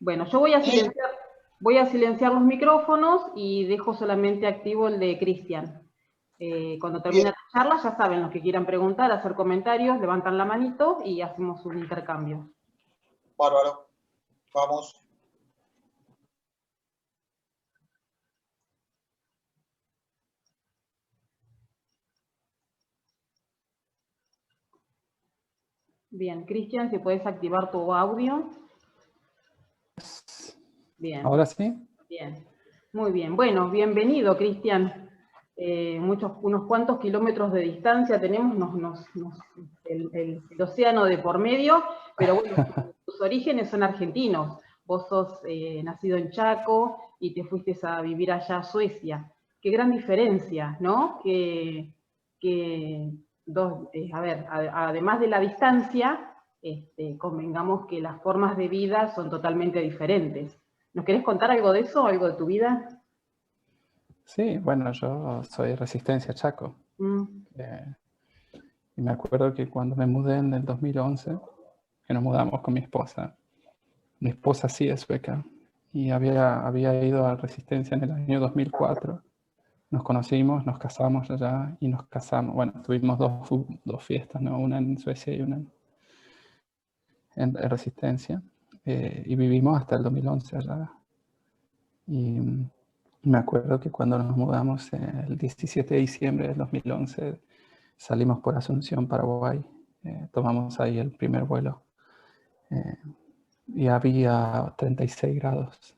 Bueno, yo voy a silenciar los micrófonos y dejo solamente activo el de Cristian. Cuando termine Bien, la charla, ya saben, los que quieran preguntar, hacer comentarios, levantan la manito y hacemos un intercambio. bárbaro. Vamos. Bien, Cristian, si puedes activar tu audio. Bien, ¿Ahora sí? bien. Muy bien. Bueno, bienvenido, Cristian. Unos cuantos kilómetros de distancia tenemos, el océano de por medio, pero bueno, tus orígenes son argentinos. Vos sos nacido en Chaco y te fuiste a vivir allá a Suecia. Qué gran diferencia, ¿no? A ver, además de la distancia, convengamos que las formas de vida son totalmente diferentes. ¿Nos querés contar algo de eso, algo de tu vida? Sí, bueno, yo soy Resistencia Chaco. Eh, y me acuerdo que cuando me mudé en el 2011, que nos mudamos con mi esposa sí es sueca, y había ido a Resistencia en el año 2004. Nos conocimos, nos casamos allá y nos casamos. Bueno, tuvimos dos fiestas, ¿no? Una en Suecia y una en Resistencia. Y vivimos hasta el 2011 allá. Y me acuerdo que cuando nos mudamos el 17 de diciembre del 2011, salimos por Asunción, Paraguay. Tomamos ahí el primer vuelo. Y había 36 grados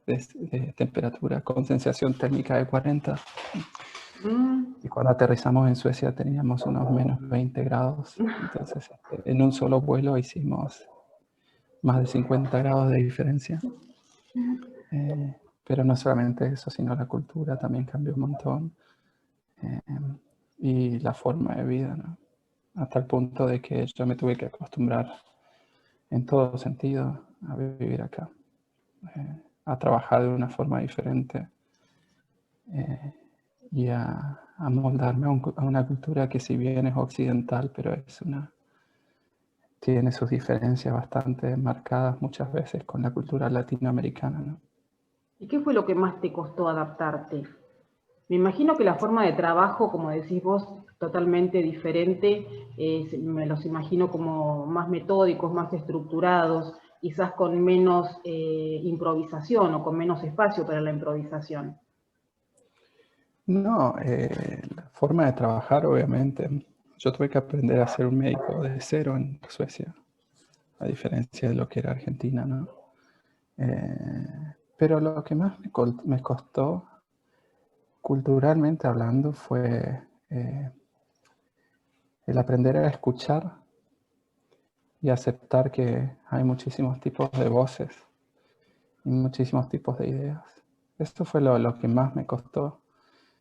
de temperatura con sensación térmica de 40. Y cuando aterrizamos en Suecia teníamos unos menos 20 grados. Entonces, en un solo vuelo hicimos más de 50 grados de diferencia. Pero no solamente eso, sino la cultura también cambió un montón. Y la forma de vida, ¿no? Hasta el punto de que yo me tuve que acostumbrar en todo sentido a vivir acá, a trabajar de una forma diferente y a moldarme a una cultura que si bien es occidental, pero tiene sus diferencias bastante marcadas muchas veces con la cultura latinoamericana, ¿no? ¿Y qué fue lo que más te costó adaptarte? Me imagino que la forma de trabajo, como decís vos, totalmente diferente. Me los imagino como más metódicos, más estructurados, quizás con menos improvisación o con menos espacio para la improvisación. No, la forma de trabajar, obviamente. Yo tuve que aprender a ser un médico de cero en Suecia, a diferencia de lo que era Argentina, ¿no? Pero lo que más me costó, culturalmente hablando, fue el aprender a escuchar y aceptar que hay muchísimos tipos de voces y muchísimos tipos de ideas. Esto fue lo que más me costó.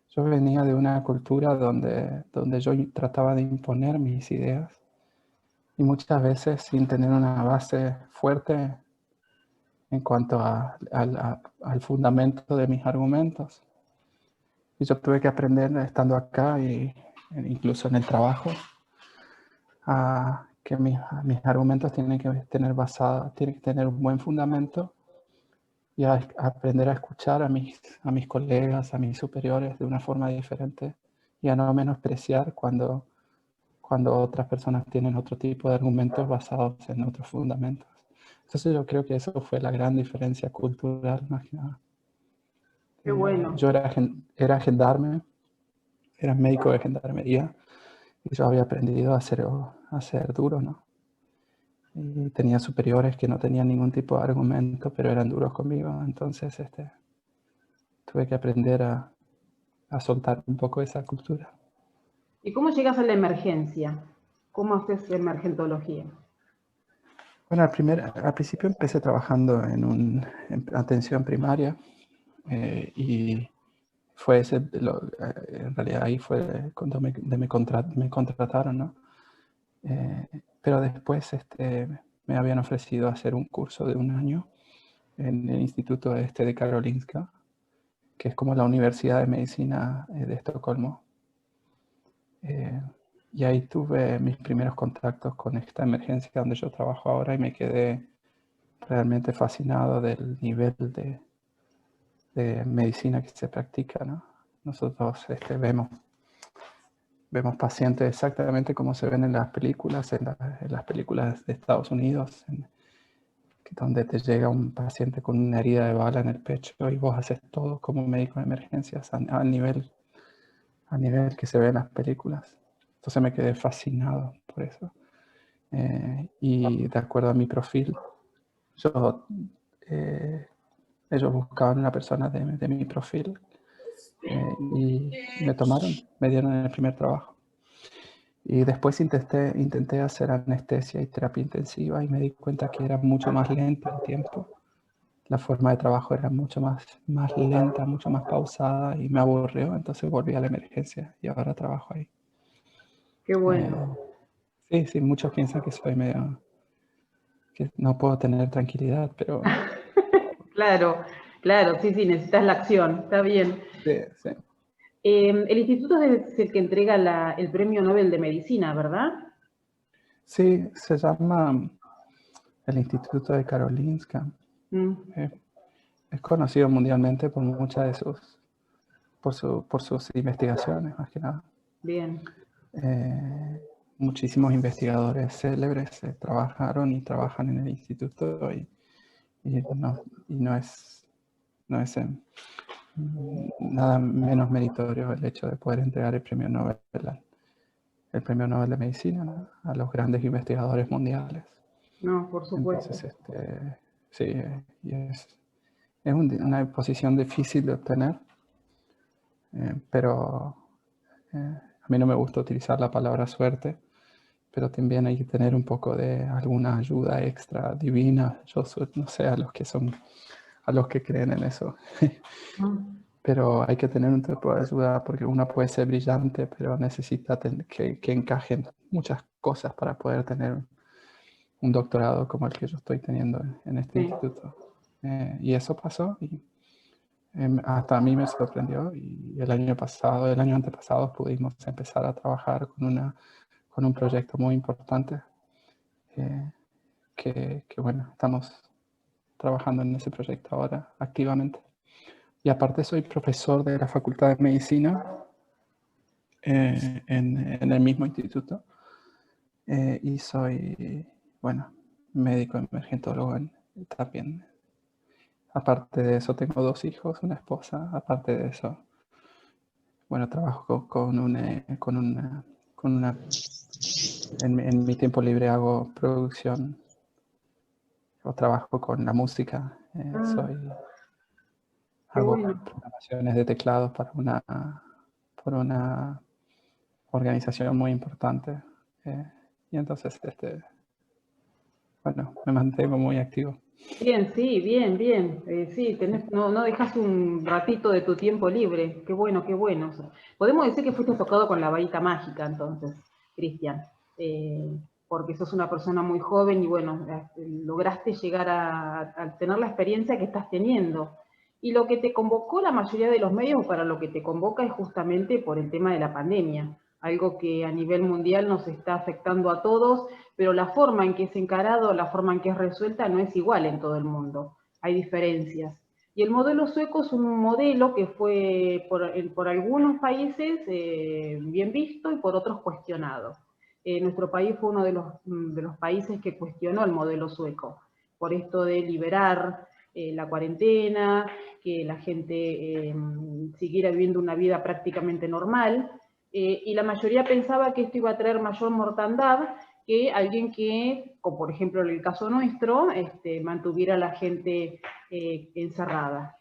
Yo venía de una cultura donde yo trataba de imponer mis ideas y muchas veces sin tener una base fuerte en cuanto al fundamento de mis argumentos. Y yo tuve que aprender estando acá y incluso en el trabajo a que mis argumentos tienen que tener un buen fundamento y a aprender a escuchar a mis colegas, a mis superiores de una forma diferente y a no menospreciar cuando otras personas tienen otro tipo de argumentos basados en otros fundamentos. Entonces yo creo que eso fue la gran diferencia cultural, más que nada. Qué bueno. Yo era gendarme, era médico de gendarmería y yo había aprendido a ser duro, ¿no? Y tenía superiores que no tenían ningún tipo de argumento, pero eran duros conmigo. Entonces tuve que aprender a soltar un poco esa cultura. ¿Y cómo llegas a la emergencia? ¿Cómo haces emergentología? Bueno, al principio empecé trabajando en atención primaria y fue en realidad ahí fue cuando me contrataron, ¿no? Pero después me habían ofrecido hacer un curso de un año en el Instituto de Karolinska, que es como la Universidad de Medicina de Estocolmo. Y ahí tuve mis primeros contactos con esta emergencia donde yo trabajo ahora y me quedé realmente fascinado del nivel de medicina que se practica, ¿no? Nosotros vemos pacientes exactamente como se ven en las películas, en las películas de Estados Unidos, donde te llega un paciente con una herida de bala en el pecho y vos haces todo como médico de emergencias al nivel que se ve en las películas. Entonces me quedé fascinado por eso. Y de acuerdo a mi perfil, ellos buscaban una persona de mi perfil y me tomaron, me dieron el primer trabajo. Y después intenté hacer anestesia y terapia intensiva y me di cuenta que era mucho más lento el tiempo. La forma de trabajo era mucho más lenta, mucho más pausada y me aburrió, entonces volví a la emergencia y ahora trabajo ahí. Qué bueno. Sí, muchos piensan que soy medio, que no puedo tener tranquilidad, pero... Claro, sí, necesitas la acción, está bien. Sí. El instituto es el que entrega el Premio Nobel de Medicina, ¿verdad? Sí, se llama el Instituto de Karolinska. Es conocido mundialmente por muchas de por sus investigaciones, más que nada. Bien. Muchísimos investigadores célebres trabajaron y trabajan en el instituto y no es nada menos meritorio el hecho de poder entregar el premio Nobel de Medicina, ¿no?, a los grandes investigadores mundiales. No, por supuesto. Entonces, sí, y es una posición difícil de obtener, pero a mí no me gusta utilizar la palabra suerte, pero también hay que tener un poco de alguna ayuda extra divina. Yo no sé a los que creen en eso. Pero hay que tener un tipo de ayuda porque uno puede ser brillante, pero necesita que encajen muchas cosas para poder tener un doctorado como el que yo estoy teniendo en este instituto. Y eso pasó y hasta a mí me sorprendió, y el año antepasado pudimos empezar a trabajar con un proyecto muy importante que bueno, estamos trabajando en ese proyecto ahora activamente. Y aparte soy profesor de la Facultad de Medicina en el mismo instituto, y soy, bueno, médico emergentólogo también. Aparte de eso tengo 2 hijos, una esposa. Aparte de eso, bueno, trabajo en mi tiempo libre hago producción o trabajo con la música. Hago bueno. programaciones de teclados para una organización muy importante. Y entonces, bueno, me mantengo muy activo. Bien, sí, bien. Sí, no dejas un ratito de tu tiempo libre. Qué bueno, qué bueno. O sea, podemos decir que fuiste tocado con la varita mágica, entonces, Cristian, porque sos una persona muy joven y bueno, lograste llegar a tener la experiencia que estás teniendo. Y lo que te convocó, la mayoría de los medios para lo que te convoca es justamente por el tema de la pandemia, algo que a nivel mundial nos está afectando a todos, pero la forma en que es encarado, la forma en que es resuelta no es igual en todo el mundo, hay diferencias. Y el modelo sueco es un modelo que fue por algunos países bien visto y por otros cuestionado. Nuestro país fue uno de los países que cuestionó el modelo sueco, por esto de liberar la cuarentena, que la gente siguiera viviendo una vida prácticamente normal, y la mayoría pensaba que esto iba a traer mayor mortandad que alguien que, como por ejemplo en el caso nuestro, mantuviera a la gente encerrada.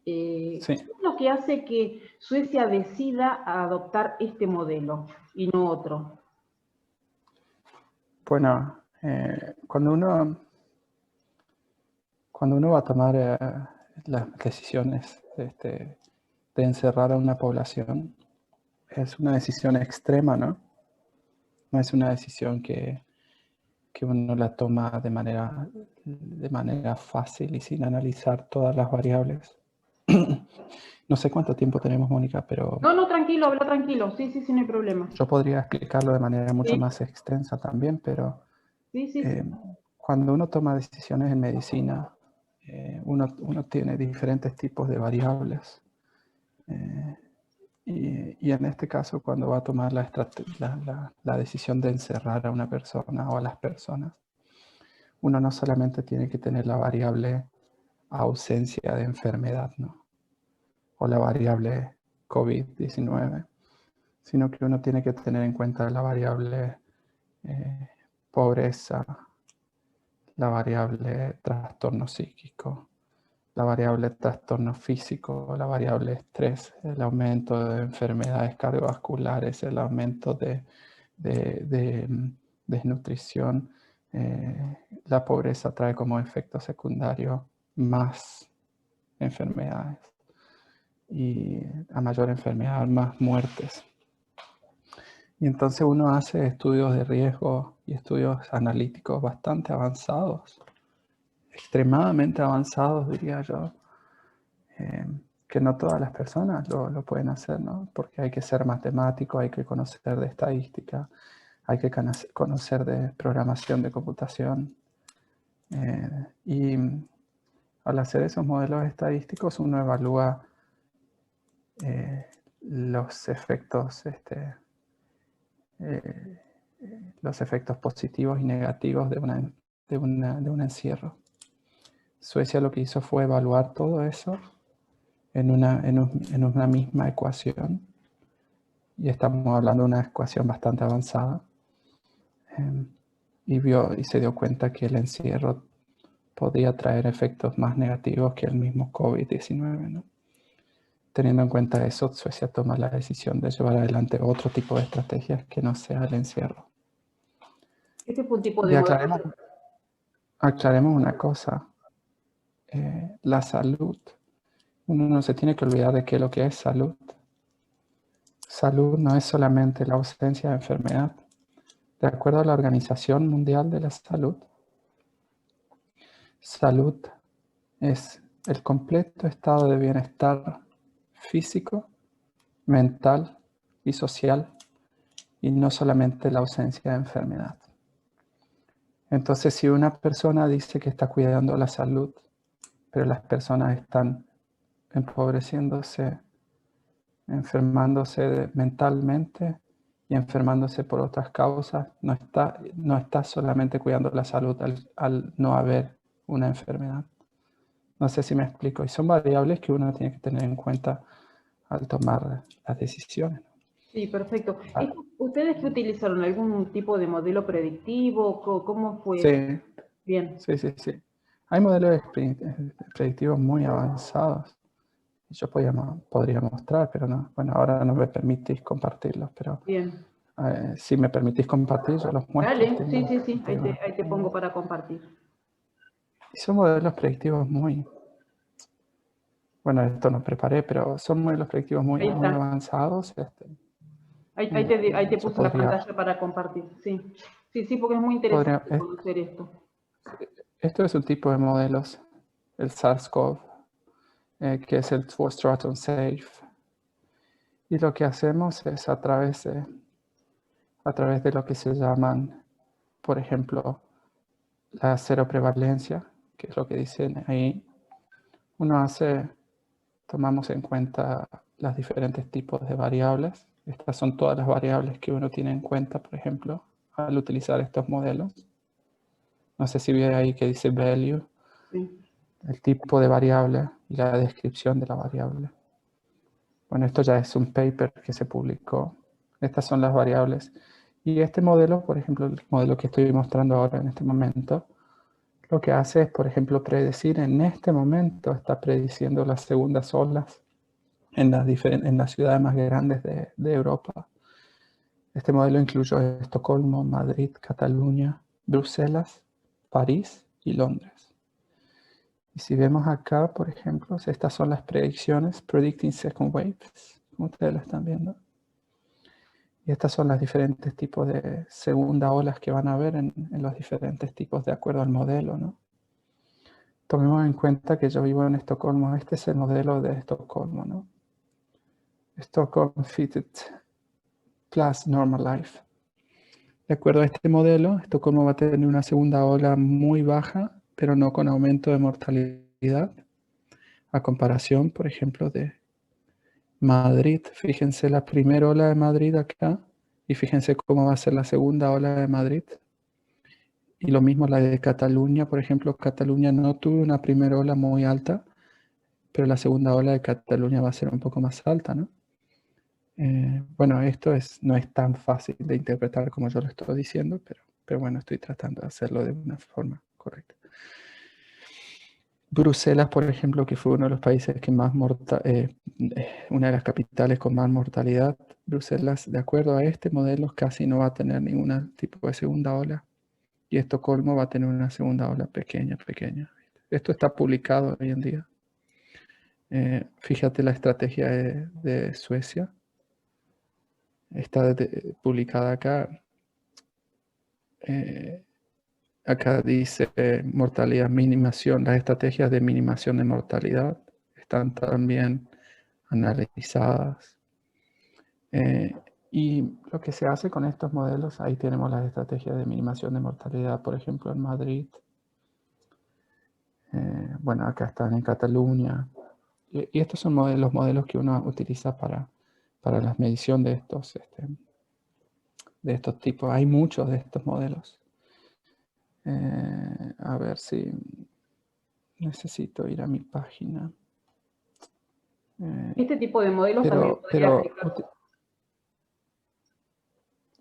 Sí. ¿Qué es lo que hace que Suecia decida adoptar este modelo y no otro? Bueno, cuando uno va a tomar las decisiones de encerrar a una población, es una decisión extrema, ¿no? No es una decisión que uno la toma de manera fácil y sin analizar todas las variables. No sé cuánto tiempo tenemos, Mónica, pero... No, tranquilo, habla tranquilo. Sí, no hay problema. Yo podría explicarlo de manera mucho más extensa también, pero Sí. cuando uno toma decisiones en medicina, uno tiene diferentes tipos de variables. Y en este caso, cuando va a tomar la decisión de encerrar a una persona o a las personas, uno no solamente tiene que tener la variable ausencia de enfermedad, ¿no? O la variable COVID-19, sino que uno tiene que tener en cuenta la variable pobreza, la variable trastorno psíquico, la variable trastorno físico, la variable estrés, el aumento de enfermedades cardiovasculares, el aumento de desnutrición. La pobreza trae como efecto secundario más enfermedades y a mayor enfermedad más muertes. Y entonces uno hace estudios de riesgo y estudios analíticos bastante avanzados, extremadamente avanzados, diría yo, que no todas las personas lo pueden hacer, ¿no? Porque hay que ser matemático, hay que conocer de estadística, hay que conocer de programación de computación. Y al hacer esos modelos estadísticos, uno evalúa los efectos positivos y negativos de un encierro. Suecia lo que hizo fue evaluar todo eso en una misma ecuación, y estamos hablando de una ecuación bastante avanzada, y se dio cuenta que el encierro podía traer efectos más negativos que el mismo COVID-19, ¿no? Teniendo en cuenta eso, Suecia toma la decisión de llevar adelante otro tipo de estrategias que no sea el encierro. Este fue un tipo Y de aclaremos una cosa. La salud. Uno no se tiene que olvidar de qué es lo que es salud. Salud no es solamente la ausencia de enfermedad. De acuerdo a la Organización Mundial de la Salud, salud es el completo estado de bienestar físico, mental y social, y no solamente la ausencia de enfermedad. Entonces, si una persona dice que está cuidando la salud, pero las personas están empobreciéndose, enfermándose mentalmente y enfermándose por otras causas, no está solamente cuidando la salud al no haber una enfermedad. No sé si me explico. Y son variables que uno tiene que tener en cuenta al tomar las decisiones. Sí, perfecto. ¿Ustedes qué utilizaron? ¿Algún tipo de modelo predictivo? ¿Cómo fue? Sí. Bien. Sí. Hay modelos predictivos muy avanzados. Yo podría mostrar, pero no. Bueno, ahora no me permitís compartirlos, pero Bien. si me permitís compartir, yo los muestro. Dale, sí. Ahí te pongo para compartir. Y son modelos predictivos bueno, esto no preparé, pero son modelos predictivos muy avanzados. Ahí te puse la pantalla para compartir. Sí, porque es muy interesante conocer esto. Esto es un tipo de modelos, el SARS-CoV, que es el Two-Stratum Safe. Y lo que hacemos es a través de lo que se llaman, por ejemplo, la cero prevalencia, que es lo que dicen ahí. Tomamos en cuenta los diferentes tipos de variables. Estas son todas las variables que uno tiene en cuenta, por ejemplo, al utilizar estos modelos. No sé si ve ahí que dice value, el tipo de variable y la descripción de la variable. Bueno, esto ya es un paper que se publicó. Estas son las variables. Y este modelo, por ejemplo, el modelo que estoy mostrando ahora en este momento, lo que hace es, por ejemplo, predecir en este momento, está prediciendo las segundas olas en las ciudades más grandes de Europa. Este modelo incluyó Estocolmo, Madrid, Cataluña, Bruselas, París y Londres. Y si vemos acá, por ejemplo, estas son las predicciones, Predicting Second Waves, como ustedes lo están viendo. Y estas son los diferentes tipos de segunda olas que van a haber en los diferentes tipos de acuerdo al modelo, ¿no? Tomemos en cuenta que yo vivo en Estocolmo. Este es el modelo de Estocolmo, ¿no? Stockholm Fitted Plus Normal Life. De acuerdo a este modelo, Estocolmo va a tener una segunda ola muy baja, pero no con aumento de mortalidad, a comparación, por ejemplo, de Madrid. Fíjense la primera ola de Madrid acá y fíjense cómo va a ser la segunda ola de Madrid. Y lo mismo la de Cataluña, por ejemplo, Cataluña no tuvo una primera ola muy alta, pero la segunda ola de Cataluña va a ser un poco más alta, ¿no? Bueno, esto no es tan fácil de interpretar como yo lo estoy diciendo, pero bueno, estoy tratando de hacerlo de una forma correcta. Bruselas, por ejemplo, que fue uno de los países que más una de las capitales con más mortalidad, Bruselas, de acuerdo a este modelo, casi no va a tener ningún tipo de segunda ola. Y Estocolmo va a tener una segunda ola pequeña. Esto está publicado hoy en día. Fíjate la estrategia de Suecia. Está publicada acá. Acá dice mortalidad, minimación. Las estrategias de minimación de mortalidad están también analizadas. Y lo que se hace con estos modelos, ahí tenemos las estrategias de minimación de mortalidad, por ejemplo, en Madrid. Bueno, acá están en Cataluña. Y estos son los modelos que uno utiliza para la medición de estos tipos. Hay muchos de estos modelos. A ver si necesito ir a mi página. Este tipo de modelos también podría aplicarse.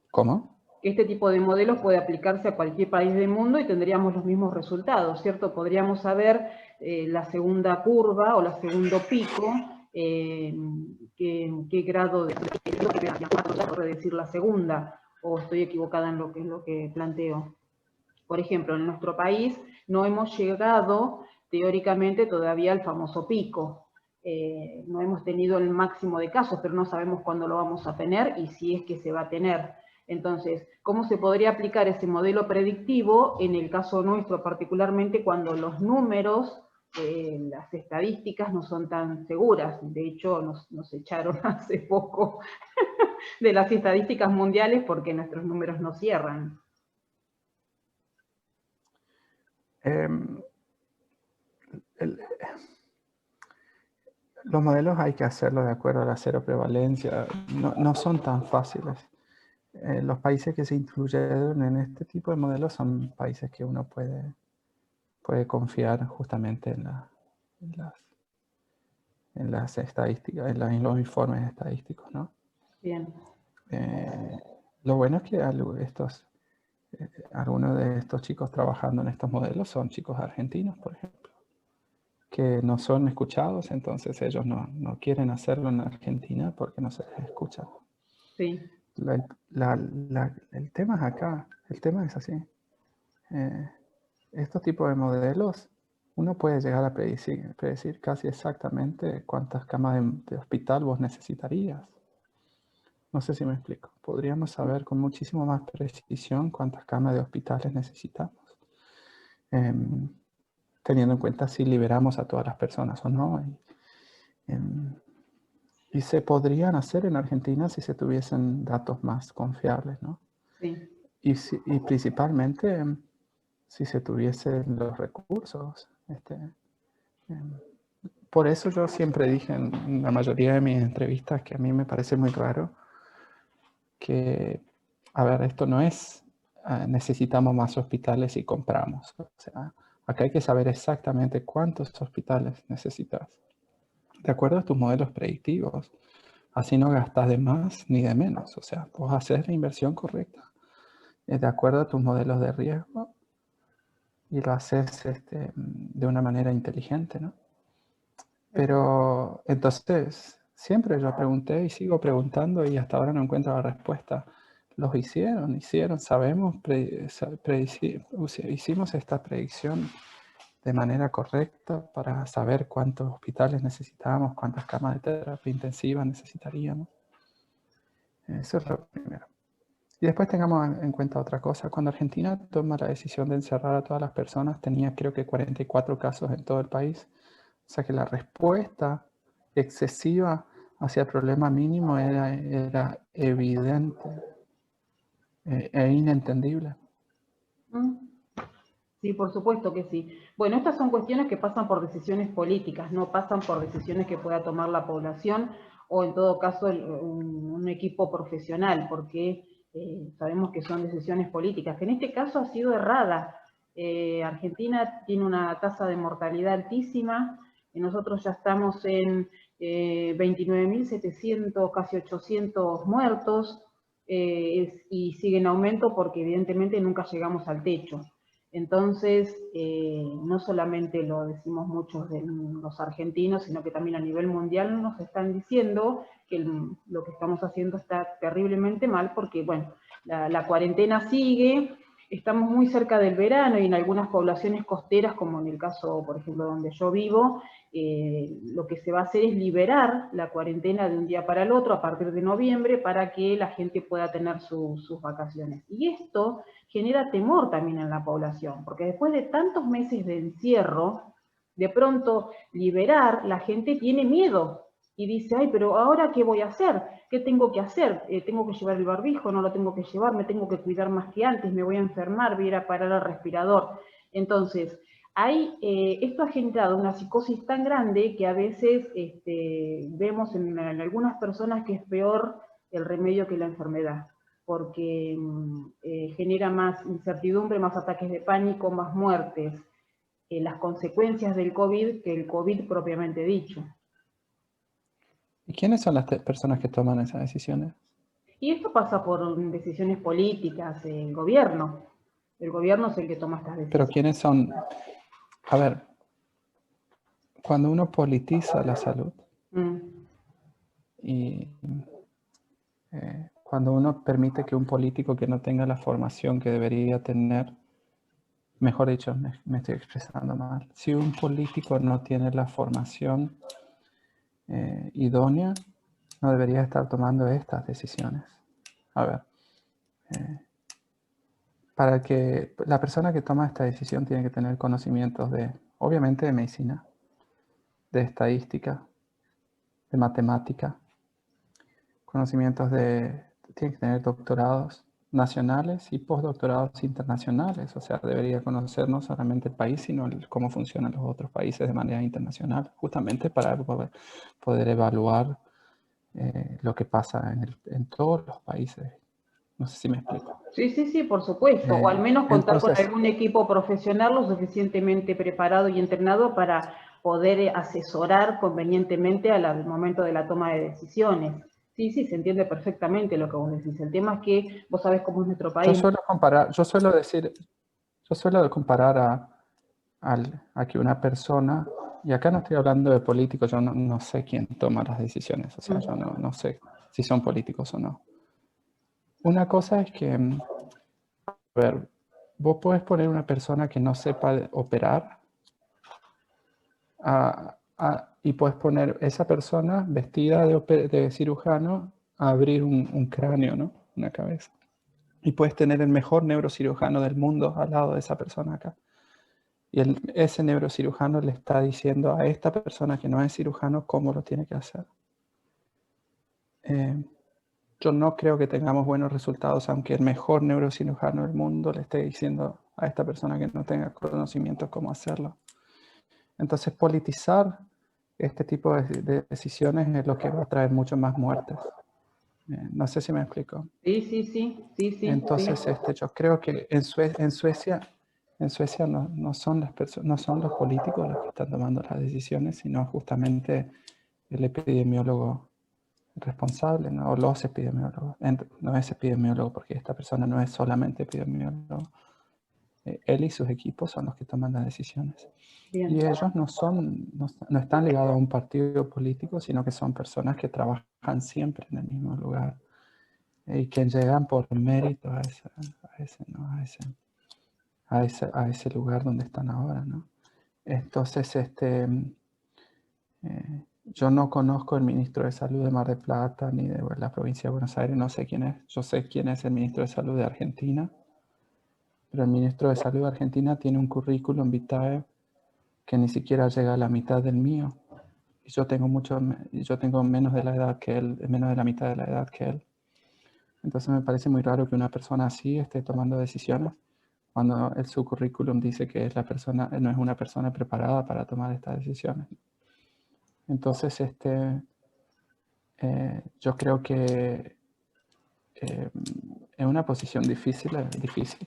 ¿Cómo? Este tipo de modelos puede aplicarse a cualquier país del mundo y tendríamos los mismos resultados, ¿cierto? Podríamos saber la segunda curva o la segundo pico, qué grado de decir la segunda, o estoy equivocada en lo que planteo. Por ejemplo, en nuestro país no hemos llegado teóricamente todavía al famoso pico. No hemos tenido el máximo de casos, pero no sabemos cuándo lo vamos a tener y si es que se va a tener. Entonces, ¿cómo se podría aplicar ese modelo predictivo en el caso nuestro, particularmente cuando los números, las estadísticas no son tan seguras? De hecho, nos echaron hace poco de las estadísticas mundiales porque nuestros números no cierran. Los modelos hay que hacerlo de acuerdo a la cero prevalencia. No son tan fáciles. Los países que se incluyeron en este tipo de modelos son países que uno puede confiar justamente en las estadísticas, en los informes estadísticos, ¿no? Bien. Lo bueno es que algunos de estos chicos trabajando en estos modelos son chicos argentinos, por ejemplo, que no son escuchados, entonces ellos no quieren hacerlo en Argentina porque no se les escucha. Sí. El tema es acá, el tema es así. Estos tipos de modelos, uno puede llegar a predecir casi exactamente cuántas camas de hospital vos necesitarías. No sé si me explico. Podríamos saber con muchísimo más precisión cuántas camas de hospitales necesitamos. Teniendo en cuenta si liberamos a todas las personas o no. Y se podrían hacer en Argentina si se tuviesen datos más confiables, ¿no? Sí. Y principalmente si se tuviesen los recursos. Por eso yo siempre dije en la mayoría de mis entrevistas que a mí me parece muy raro que, a ver, esto no es necesitamos más hospitales y compramos. O sea, acá hay que saber exactamente cuántos hospitales necesitas, de acuerdo a tus modelos predictivos. Así no gastas de más ni de menos. O sea, vos haces la inversión correcta, de acuerdo a tus modelos de riesgo, y lo haces de una manera inteligente, ¿no? Pero entonces, siempre yo pregunté y sigo preguntando y hasta ahora no encuentro la respuesta. Los hicieron, sabemos, hicimos esta predicción de manera correcta para saber cuántos hospitales necesitábamos, cuántas camas de terapia intensiva necesitaríamos. Eso es lo primero. Y después tengamos en cuenta otra cosa. Cuando Argentina toma la decisión de encerrar a todas las personas, tenía creo que 44 casos en todo el país. O sea que la respuesta excesiva hacia el problema mínimo era evidente. e inentendible. Sí, por supuesto que sí. Bueno, estas son cuestiones que pasan por decisiones políticas, no pasan por decisiones que pueda tomar la población o en todo caso un equipo profesional, porque sabemos que son decisiones políticas, que en este caso ha sido errada. Argentina tiene una tasa de mortalidad altísima, y nosotros ya estamos en 29.700, casi 800 muertos, y sigue en aumento porque evidentemente nunca llegamos al techo. Entonces, no solamente lo decimos muchos de los argentinos, sino que también a nivel mundial nos están diciendo que lo que estamos haciendo está terriblemente mal porque, bueno, la cuarentena sigue, estamos muy cerca del verano y en algunas poblaciones costeras, como en el caso, por ejemplo, donde yo vivo, lo que se va a hacer es liberar la cuarentena de un día para el otro a partir de noviembre para que la gente pueda tener sus vacaciones. Y esto genera temor también en la población, porque después de tantos meses de encierro, de pronto liberar, la gente tiene miedo y dice, ay, pero ¿ahora qué voy a hacer? ¿Qué tengo que hacer? ¿Tengo que llevar el barbijo? ¿No lo tengo que llevar? ¿Me tengo que cuidar más que antes? ¿Me voy a enfermar? ¿Voy a ir a parar al respirador? Entonces, esto ha generado una psicosis tan grande que a veces vemos en algunas personas que es peor el remedio que la enfermedad, porque genera más incertidumbre, más ataques de pánico, más muertes, las consecuencias del COVID que el COVID propiamente dicho. ¿Y quiénes son las personas que toman esas decisiones? Y esto pasa por decisiones políticas, el gobierno. El gobierno es el que toma estas Pero decisiones. ¿quiénes son? A ver, cuando uno politiza la salud y cuando uno permite que un político que no tenga la formación que debería tener, mejor dicho, me estoy expresando mal, si un político no tiene la formación idónea, no debería estar tomando estas decisiones. A ver, para que la persona que toma esta decisión tiene que tener conocimientos de, obviamente, de medicina, de estadística, de matemática, conocimientos tiene que tener doctorados nacionales y postdoctorados internacionales, o sea, debería conocer no solamente el país, sino cómo funcionan los otros países de manera internacional, justamente para poder evaluar lo que pasa en todos los países. No sé si me explico. Sí, por supuesto. O al menos contar con algún equipo profesional lo suficientemente preparado y entrenado para poder asesorar convenientemente al momento de la toma de decisiones. Sí, se entiende perfectamente lo que vos decís. El tema es que vos sabés cómo es nuestro país. Yo suelo comparar a que una persona, y acá no estoy hablando de políticos, yo no sé quién toma las decisiones, o sea, yo no sé si son políticos o no. Una cosa es que, a ver, vos podés poner una persona que no sepa operar y puedes poner esa persona vestida de cirujano a abrir un cráneo, ¿no? Una cabeza. Y puedes tener el mejor neurocirujano del mundo al lado de esa persona acá. Y ese neurocirujano le está diciendo a esta persona que no es cirujano cómo lo tiene que hacer. Yo no creo que tengamos buenos resultados, aunque el mejor neurocirujano del mundo le esté diciendo a esta persona que no tenga conocimiento cómo hacerlo. Entonces, politizar este tipo de decisiones es lo que va a traer mucho más muertes. No sé si me explico. Sí. Entonces, yo creo que en Suecia no son los políticos los que están tomando las decisiones, sino justamente el epidemiólogo responsable, ¿no? O los epidemiólogos. No es epidemiólogo porque esta persona no es solamente epidemiólogo. Él y sus equipos son los que toman las decisiones. Bien. Y ellos no están ligados a un partido político, sino que son personas que trabajan siempre en el mismo lugar y que llegan por mérito a ese lugar donde están ahora, ¿no? Entonces, yo no conozco el ministro de Salud de Mar del Plata ni de la provincia de Buenos Aires, no sé quién es. Yo sé quién es el ministro de Salud de Argentina, pero el ministro de Salud de Argentina tiene un currículum vitae que ni siquiera llega a la mitad del mío. Y yo tengo menos de la edad que él, menos de la mitad de la edad que él. Entonces me parece muy raro que una persona así esté tomando decisiones cuando su currículum dice que no es una persona preparada para tomar estas decisiones. Entonces, yo creo que es una posición difícil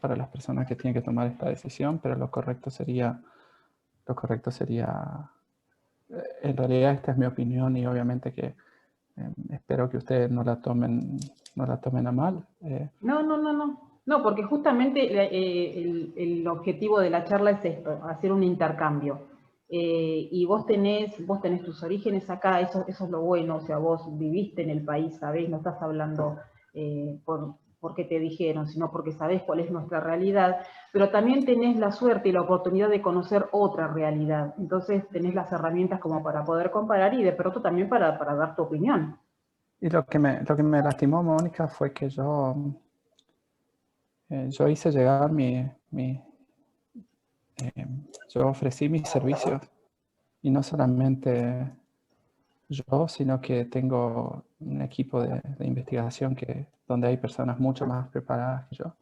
para las personas que tienen que tomar esta decisión, pero lo correcto sería, en realidad esta es mi opinión y obviamente que espero que ustedes no la tomen a mal. No, porque justamente el objetivo de la charla es esto, hacer un intercambio. Y vos tenés tus orígenes acá, eso es lo bueno, o sea, vos viviste en el país, sabés, no estás hablando porque te dijeron, sino porque sabés cuál es nuestra realidad, pero también tenés la suerte y la oportunidad de conocer otra realidad. Entonces tenés las herramientas como para poder comparar y de pronto también para dar tu opinión. Y lo que me lastimó, Mónica, fue que yo hice llegar yo ofrecí mis servicios y no solamente yo, sino que tengo un equipo de investigación donde hay personas mucho más preparadas que yo.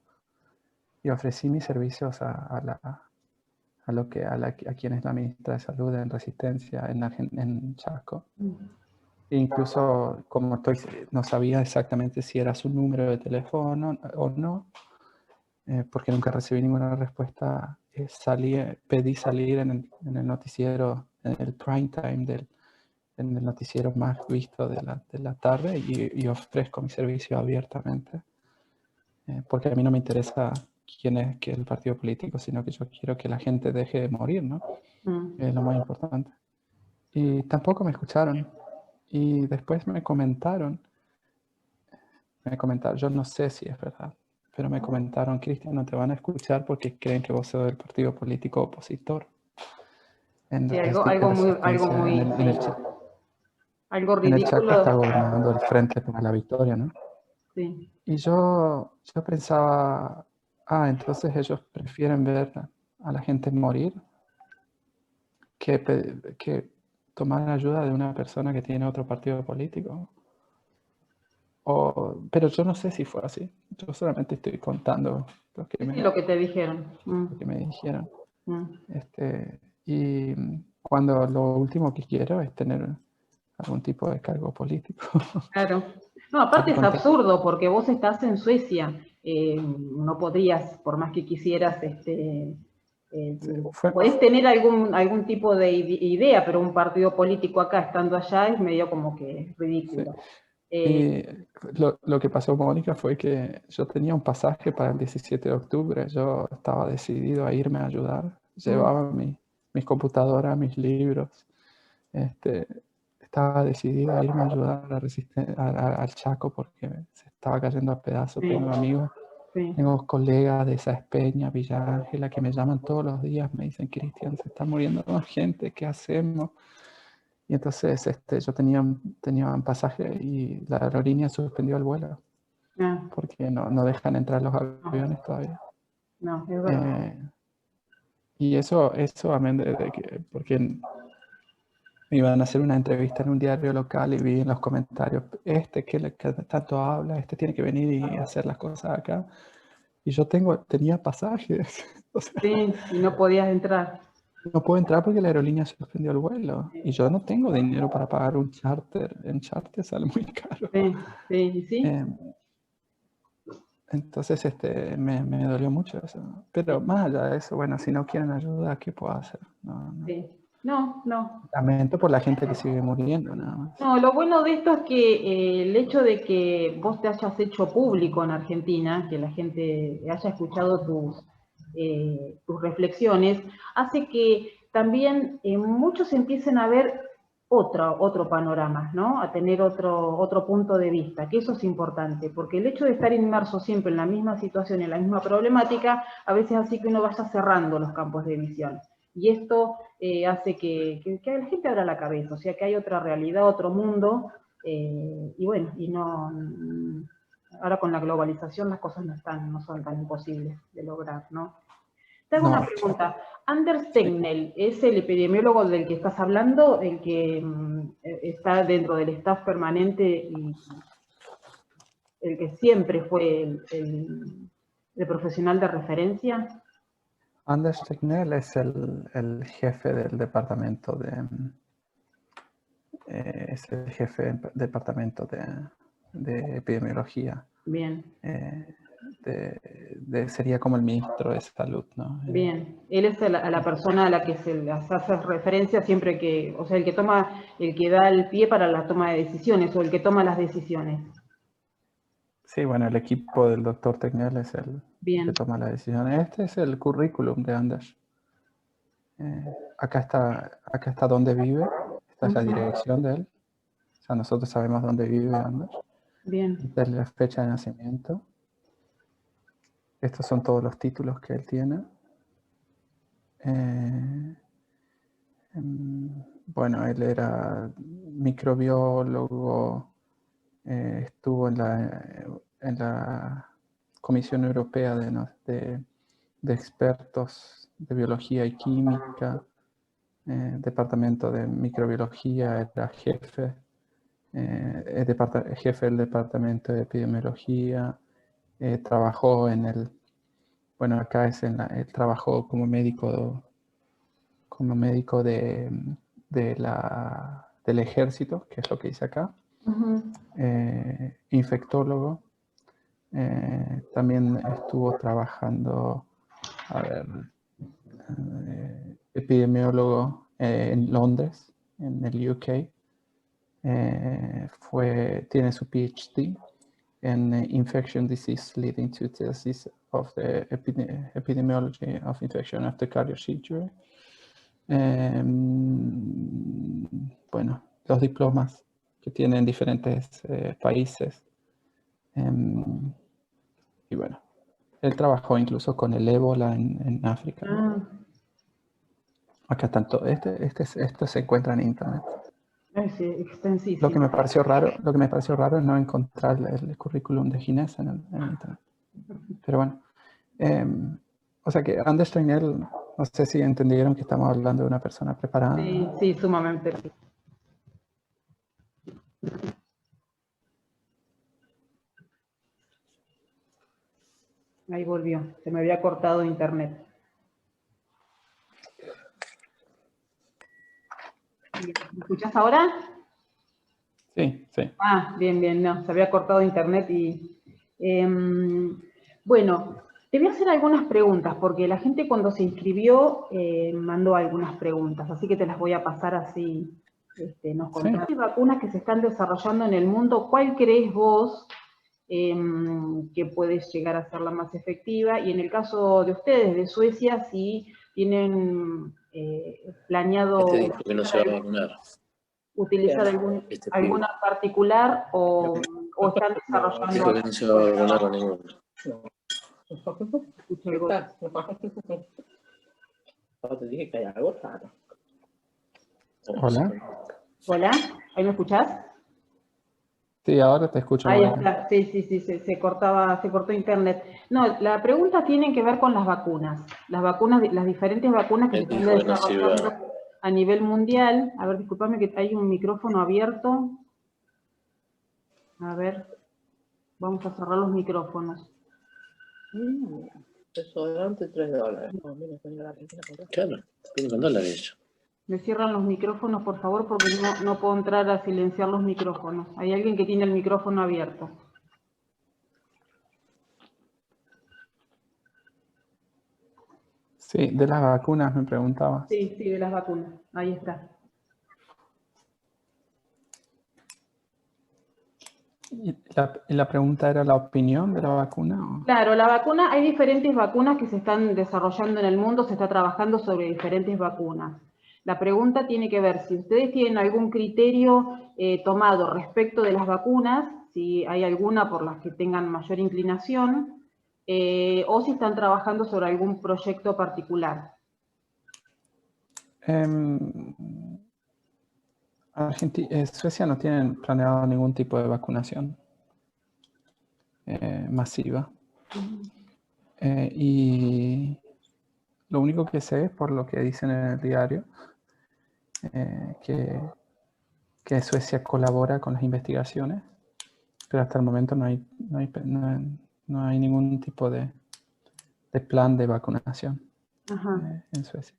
Y ofrecí mis servicios a quien es la ministra de Salud en Resistencia en Chaco. E incluso, como no sabía exactamente si era su número de teléfono o no, porque nunca recibí ninguna respuesta, pedí salir en el noticiero, en el prime time en el noticiero más visto de la tarde y ofrezco mi servicio abiertamente. Porque a mí no me interesa quién es el partido político, sino que yo quiero que la gente deje de morir, ¿no? Es lo más importante. Y tampoco me escucharon. Y después me comentaron, yo no sé si es verdad, pero me comentaron, Cristian, no te van a escuchar porque creen que vos sos del partido político opositor. Sí, algo En el Chaco ridículo. está gobernando el Frente para la Victoria, ¿no? Sí. Y yo pensaba, entonces ellos prefieren ver a la gente morir que tomar ayuda de una persona que tiene otro partido político. Pero yo no sé si fue así. Yo solamente estoy contando lo que te dijeron. Lo que me dijeron. Mm. Y cuando lo último que quiero es tener algún tipo de cargo político. Claro. No, aparte es absurdo porque vos estás en Suecia. No podrías, por más que quisieras, podés tener algún tipo de idea, pero un partido político acá estando allá es medio como que ridículo. Sí. Y lo que pasó, Mónica, fue que yo tenía un pasaje para el 17 de octubre. Yo estaba decidido a irme a ayudar. Llevaba mis computadoras, mis libros. Estaba decidido a irme a ayudar al Chaco porque se estaba cayendo a pedazos. Sí. Tengo amigos, tengo colegas de esa Peña, Villa Ángela, que me llaman todos los días. Me dicen, Cristian, se está muriendo más gente, ¿qué hacemos? Y entonces yo tenía un pasaje y la aerolínea suspendió el vuelo. Porque no dejan entrar los aviones todavía. No, es verdad. Y eso amén de que, porque me iban a hacer una entrevista en un diario local y vi en los comentarios, que tanto habla, tiene que venir y hacer las cosas acá. Y yo tenía pasajes. O sea, sí, y no podías entrar. No puedo entrar porque la aerolínea suspendió el vuelo. Y yo no tengo dinero para pagar un charter. En charter sale muy caro. Sí. Entonces me dolió mucho eso. Pero más allá de eso, bueno, si no quieren ayuda, ¿qué puedo hacer? Sí. No. Lamento por la gente que sigue muriendo, nada más. No, lo bueno de esto es que el hecho de que vos te hayas hecho público en Argentina, que la gente haya escuchado tus reflexiones, hace que también muchos empiecen a ver otro panorama, ¿no? A tener otro punto de vista, que eso es importante, porque el hecho de estar inmerso siempre en la misma situación, en la misma problemática, a veces hace que uno vaya cerrando los campos de visión. Y esto hace que la gente abra la cabeza, o sea que hay otra realidad, otro mundo, y bueno, ahora con la globalización las cosas no son tan imposibles de lograr, ¿no? Te hago una pregunta. Anders Tegnell, ¿es el epidemiólogo del que estás hablando, el que está dentro del staff permanente? el que siempre fue el profesional de referencia? Anders Tegnell es el jefe del departamento es el jefe del departamento de epidemiología. Bien. Sería como el ministro de salud, ¿no? Bien, él es a la persona a la que se les hace referencia siempre que, o sea, el que da el pie para la toma de decisiones, o el que toma las decisiones. Sí, bueno, el equipo del doctor Tegnell es el que toma las decisiones. Este es el currículum de Anders. Acá está donde vive, esta es la dirección de él. O sea, nosotros sabemos dónde vive Anders. Bien. Esta es la fecha de nacimiento. Estos son todos los títulos que él tiene. Bueno, él era microbiólogo, estuvo en la Comisión Europea de expertos de biología y química, departamento de microbiología, era jefe del departamento de epidemiología, trabajó bueno, acá él trabajó como médico del ejército, que es lo que dice acá, infectólogo, también estuvo trabajando, epidemiólogo en Londres, en el UK, tiene su PhD en Infection Disease Leading to Thesis of the Epidemiology of Infection After Cardiac Surgery. Bueno, los diplomas que tiene en diferentes países. Y bueno, él trabajó incluso con el ébola en África. Acá tanto, esto se encuentra en internet. Sí, extensísimo. Lo que me pareció raro es no encontrar el currículum de Ginés en internet. Pero bueno, o sea que Anders Tegnell, no sé si entendieron que estamos hablando de una persona preparada. Sí, sí, sumamente. Ahí volvió, se me había cortado internet. ¿Me escuchás ahora? Sí, sí. Bien, bien, no, se había cortado internet y... bueno, te voy a hacer algunas preguntas, porque la gente cuando se inscribió mandó algunas preguntas, así que te las voy a pasar así, nos contás. Las vacunas que se están desarrollando en el mundo, ¿cuál crees vos que puede llegar a ser la más efectiva? Y en el caso de ustedes, de Suecia, si tienen planeado... dijo que no se va a vacunar. ¿Utilizar alguna particular o están desarrollando? Dijo que no se va a vacunar con ninguno. Te dije que hay algo raro. Hola. Hola, ¿ahí me escuchás? Sí, ahora te escucho. Ahí está, sí, se cortó internet. No, la pregunta tiene que ver con las vacunas. Las diferentes vacunas que se están desarrollando a nivel mundial. A ver, discúlpame que hay un micrófono abierto. A ver, vamos a cerrar los micrófonos. Desodorante $3. Claro, tiene con dólares. Me cierran los micrófonos, por favor, porque no puedo entrar a silenciar los micrófonos. Hay alguien que tiene el micrófono abierto. Sí, de las vacunas me preguntaba. Sí, de las vacunas. Ahí está. ¿Y la pregunta era la opinión de la vacuna? ¿O? Claro, la vacuna, hay diferentes vacunas que se están desarrollando en el mundo, se está trabajando sobre diferentes vacunas. La pregunta tiene que ver si ustedes tienen algún criterio tomado respecto de las vacunas, si hay alguna por las que tengan mayor inclinación, o si están trabajando sobre algún proyecto particular. Suecia no tiene planeado ningún tipo de vacunación masiva. Y lo único que sé, por lo que dicen en el diario, que Suecia colabora con las investigaciones pero hasta el momento no hay ningún tipo de plan de vacunación en Suecia.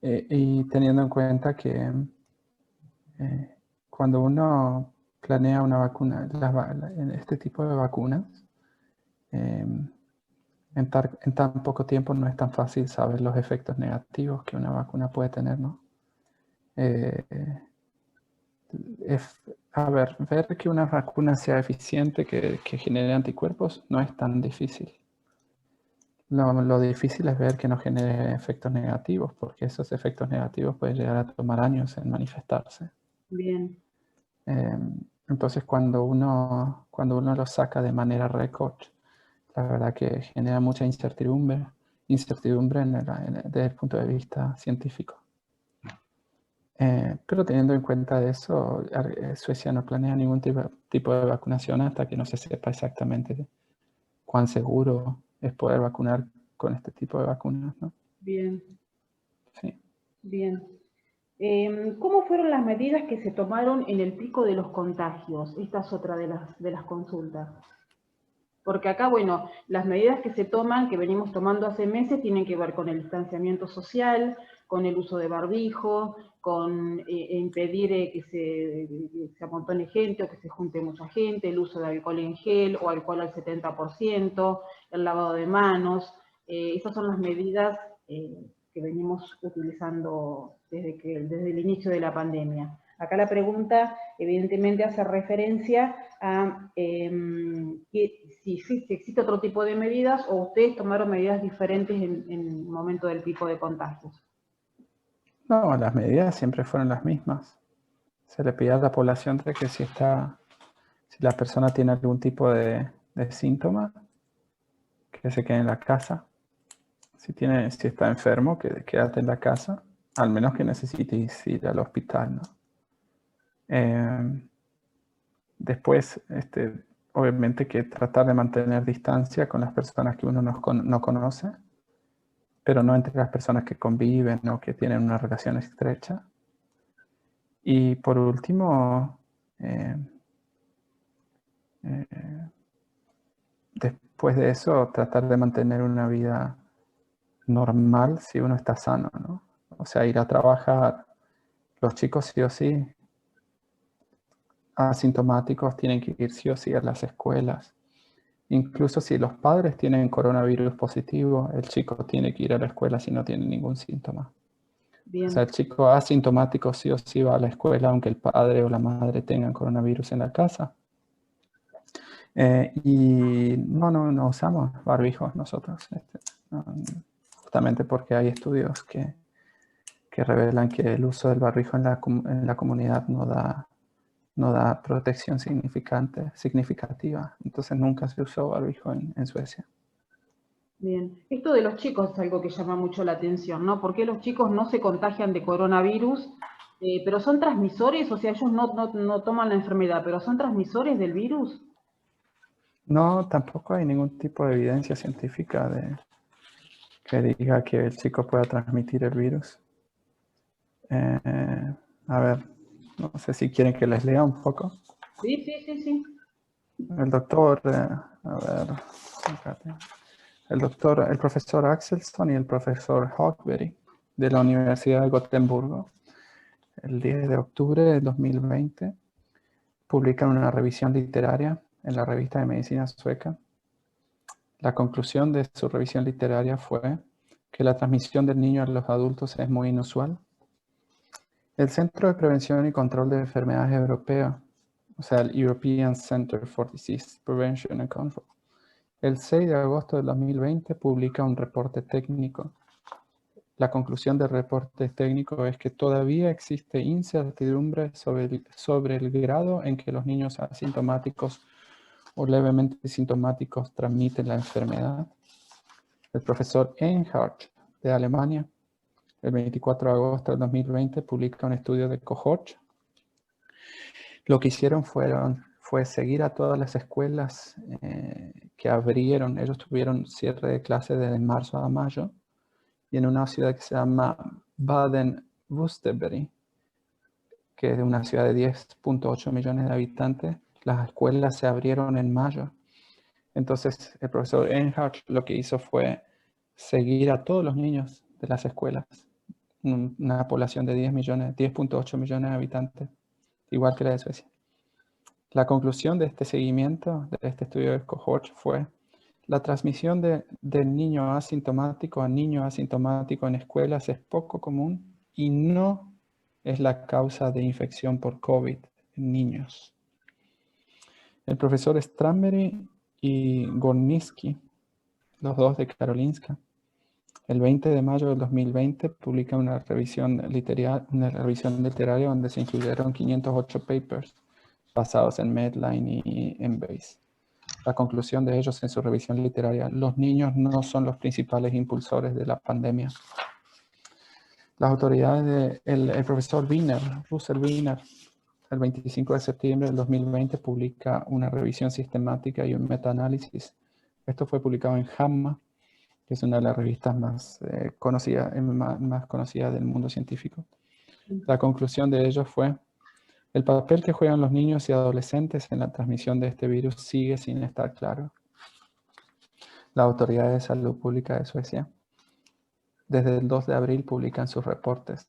Y teniendo en cuenta que cuando uno planea una vacuna, en este tipo de vacunas, en tan poco tiempo no es tan fácil saber los efectos negativos que una vacuna puede tener, ¿no? Ver que una vacuna sea eficiente, que genere anticuerpos, no es tan difícil. Lo difícil es ver que no genere efectos negativos, porque esos efectos negativos pueden llegar a tomar años en manifestarse. Bien. Entonces, cuando uno lo saca de manera récord, la verdad que genera mucha incertidumbre desde el punto de vista científico. Pero teniendo en cuenta eso, Suecia no planea ningún tipo de vacunación hasta que no se sepa exactamente cuán seguro es poder vacunar con este tipo de vacunas, ¿no? Bien. Sí. Bien. ¿Cómo fueron las medidas que se tomaron en el pico de los contagios? Esta es otra de las consultas. Porque acá, bueno, las medidas que se toman, que venimos tomando hace meses, tienen que ver con el distanciamiento social, con el uso de barbijo, con impedir que se amontone gente o que se junte mucha gente, el uso de alcohol en gel o alcohol al 70%, el lavado de manos. Esas son las medidas que venimos utilizando desde el inicio de la pandemia. Acá la pregunta, evidentemente, hace referencia a si existe otro tipo de medidas o ustedes tomaron medidas diferentes en el momento del pico de contagios. No, las medidas siempre fueron las mismas. Se le pide a la población de que si la persona tiene algún tipo de síntoma, que se quede en la casa. Si está enfermo, que quédate en la casa, al menos que necesites ir al hospital, ¿no? Después, obviamente que tratar de mantener distancia con las personas que uno no conoce, pero no entre las personas que conviven o que tienen una relación estrecha. Y por último, después de eso, tratar de mantener una vida normal si uno está sano, ¿no? O sea, ir a trabajar. Los chicos sí o sí, asintomáticos, tienen que ir sí o sí a las escuelas. Incluso si los padres tienen coronavirus positivo, el chico tiene que ir a la escuela si no tiene ningún síntoma. Bien. O sea, el chico asintomático sí o sí va a la escuela aunque el padre o la madre tengan coronavirus en la casa. Y no usamos barbijos nosotros, justamente porque hay estudios que revelan que el uso del barbijo en la comunidad no da protección significativa. Entonces nunca se usó barbijo en Suecia. Bien. Esto de los chicos es algo que llama mucho la atención, ¿no? ¿Por qué los chicos no se contagian de coronavirus, pero son transmisores? O sea, ellos no toman la enfermedad, pero ¿son transmisores del virus? No, tampoco hay ningún tipo de evidencia científica que diga que el chico pueda transmitir el virus. A ver, no sé si quieren que les lea un poco. Sí. El doctor, el profesor Axelsson y el profesor Hagberg de la Universidad de Gotemburgo, el 10 de octubre de 2020, publican una revisión literaria en la revista de medicina sueca. La conclusión de su revisión literaria fue que la transmisión del niño a los adultos es muy inusual. El Centro de Prevención y Control de Enfermedades Europeo, o sea, el European Center for Disease Prevention and Control, el 6 de agosto de 2020 publica un reporte técnico. La conclusión del reporte técnico es que todavía existe incertidumbre sobre el grado en que los niños asintomáticos o levemente sintomáticos transmiten la enfermedad. El profesor Einhardt de Alemania, el 24 de agosto de 2020, publica un estudio de cohort. Lo que hicieron fue seguir a todas las escuelas que abrieron. Ellos tuvieron cierre de clases desde marzo a mayo. Y en una ciudad que se llama Baden-Württemberg, que es de una ciudad de 10.8 millones de habitantes, las escuelas se abrieron en mayo. Entonces el profesor Enhart lo que hizo fue seguir a todos los niños de las escuelas, una población de 10.8 millones de habitantes, igual que la de Suecia. La conclusión de este seguimiento, de este estudio de cohort, fue la transmisión del niño asintomático a niño asintomático en escuelas es poco común y no es la causa de infección por COVID en niños. El profesor Stramberry y Gornitzky, los dos de Karolinska, el 20 de mayo del 2020 publica una revisión literaria donde se incluyeron 508 papers basados en Medline y Embase. La conclusión de ellos en su revisión literaria: los niños no son los principales impulsores de la pandemia. Las autoridades el profesor Russell Wiener, el 25 de septiembre del 2020 publica una revisión sistemática y un metaanálisis. Esto fue publicado en JAMA, que es una de las revistas más conocidas del mundo científico. La conclusión de ellos fue: el papel que juegan los niños y adolescentes en la transmisión de este virus sigue sin estar claro. La Autoridad de Salud Pública de Suecia, desde el 2 de abril, publican sus reportes.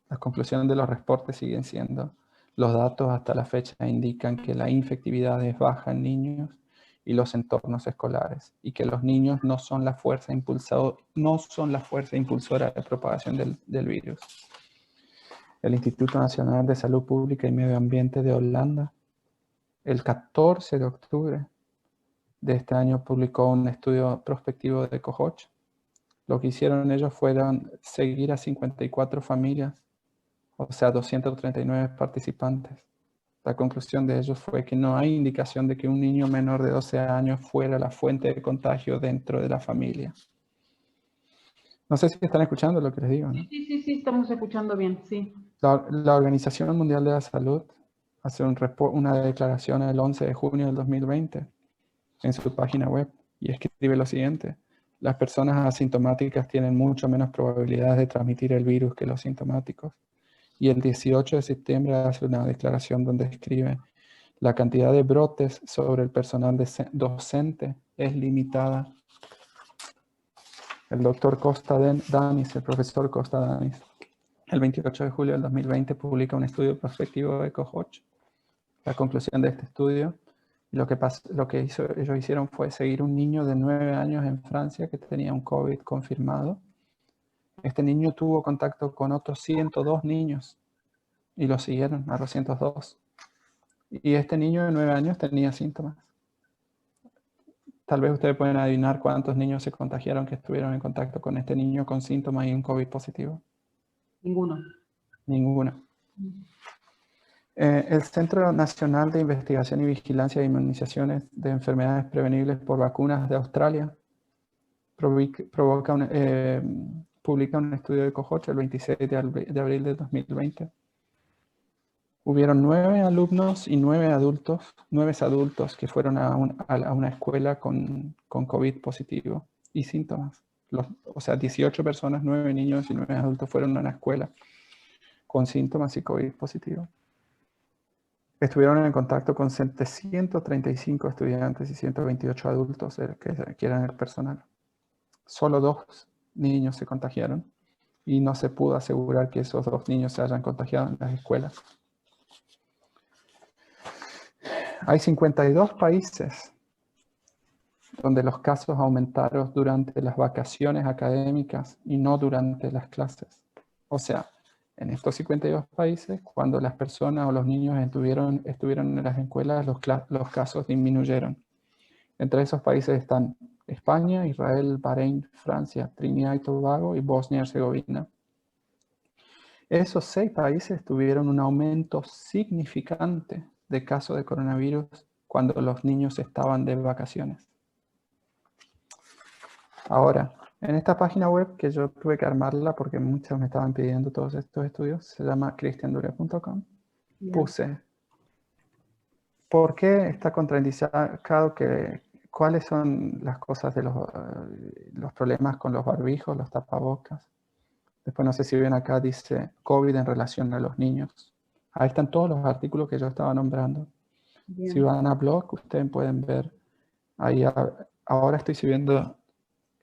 Las conclusiones de los reportes siguen siendo: los datos hasta la fecha indican que la infectividad es baja en niños y los entornos escolares, y que los niños no son la fuerza impulsora de propagación del virus. El Instituto Nacional de Salud Pública y Medio Ambiente de Holanda, el 14 de octubre de este año, publicó un estudio prospectivo de cohort. Lo que hicieron ellos fueron seguir a 54 familias, o sea, 239 participantes. La conclusión de ellos fue que no hay indicación de que un niño menor de 12 años fuera la fuente de contagio dentro de la familia. No sé si están escuchando lo que les digo, ¿no? Sí, estamos escuchando bien, sí. La Organización Mundial de la Salud hace una declaración el 11 de junio del 2020 en su página web y escribe lo siguiente: las personas asintomáticas tienen mucho menos probabilidades de transmitir el virus que los sintomáticos. Y el 18 de septiembre hace una declaración donde escribe: la cantidad de brotes sobre el personal docente es limitada. El doctor Costa Danis, el profesor Costa Danis, el 28 de julio del 2020 publica un estudio prospectivo de cohort. La conclusión de este estudio, lo que ellos hicieron fue seguir un niño de 9 años en Francia que tenía un COVID confirmado. Este niño tuvo contacto con otros 102 niños y lo siguieron a los 102. Y este niño de 9 años tenía síntomas. Tal vez ustedes pueden adivinar cuántos niños se contagiaron que estuvieron en contacto con este niño con síntomas y un COVID positivo. Ninguno. Ninguno. El Centro Nacional de Investigación y Vigilancia de Inmunizaciones de Enfermedades Prevenibles por Vacunas de Australia publica un estudio de cohort el 26 de abril de 2020. Hubieron 9 alumnos y 9 adultos que fueron a una escuela con COVID positivo y síntomas. O sea, 18 personas, 9 niños y 9 adultos fueron a una escuela con síntomas y COVID positivo. Estuvieron en contacto con 735 estudiantes y 128 adultos que eran el personal. Solo 2 niños se contagiaron y no se pudo asegurar que esos 2 niños se hayan contagiado en las escuelas. Hay 52 países donde los casos aumentaron durante las vacaciones académicas y no durante las clases. O sea, en estos 52 países, cuando las personas o los niños estuvieron en las escuelas, los casos disminuyeron. Entre esos países están España, Israel, Bahrein, Francia, Trinidad y Tobago y Bosnia y Herzegovina. Esos 6 países tuvieron un aumento significante de casos de coronavirus cuando los niños estaban de vacaciones. Ahora, en esta página web, que yo tuve que armarla porque muchos me estaban pidiendo todos estos estudios, se llama cristianduria.com, puse ¿por qué está contraindicado cuáles son las cosas de los problemas con los barbijos, los tapabocas? Después no sé si ven acá, dice COVID en relación a los niños. Ahí están todos los artículos que yo estaba nombrando. Bien. Si van a blog, ustedes pueden ver, ahí ahora estoy subiendo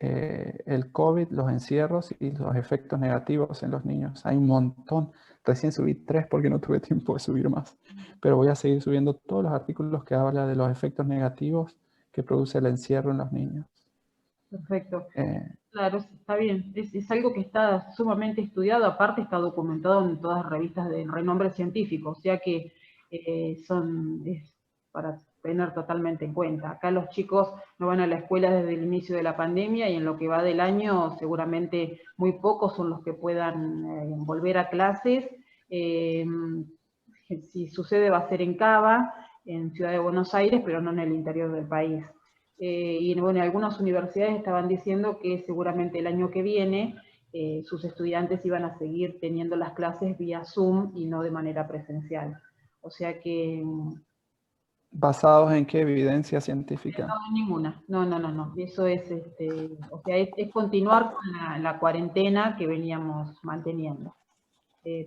el COVID, los encierros y los efectos negativos en los niños. Hay un montón. Recién subí 3 porque no tuve tiempo de subir más. Pero voy a seguir subiendo todos los artículos que hablan de los efectos negativos que produce el encierro en los niños. Perfecto. Eh, Claro, está bien. Es algo que está sumamente estudiado, aparte está documentado en todas las revistas de renombre científico, o sea que es para tener totalmente en cuenta. Acá los chicos no van a la escuela desde el inicio de la pandemia y en lo que va del año seguramente muy pocos son los que puedan volver a clases. Si sucede va a ser en Cava, en Ciudad de Buenos Aires, pero no en el interior del país. Y bueno, algunas universidades estaban diciendo que seguramente el año que viene sus estudiantes iban a seguir teniendo las clases vía Zoom y no de manera presencial. O sea que... ¿Basados en qué evidencia científica? No, ninguna. No. Eso es, o sea, es continuar con la cuarentena que veníamos manteniendo.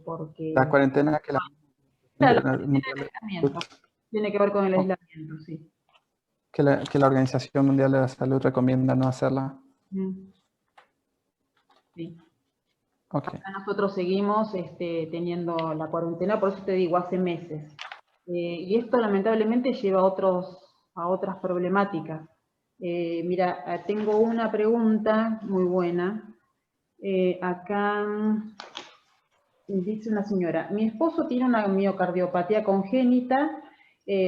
Porque... La cuarentena que Claro, la cuarentena del aislamiento. Tiene que ver con el aislamiento, sí. que la Organización Mundial de la Salud recomienda no hacerla. Sí. Okay. Acá nosotros seguimos teniendo la cuarentena, por eso te digo, hace meses. Y esto lamentablemente lleva a otras problemáticas. Mira, tengo una pregunta muy buena. Acá dice una señora, mi esposo tiene una miocardiopatía congénita,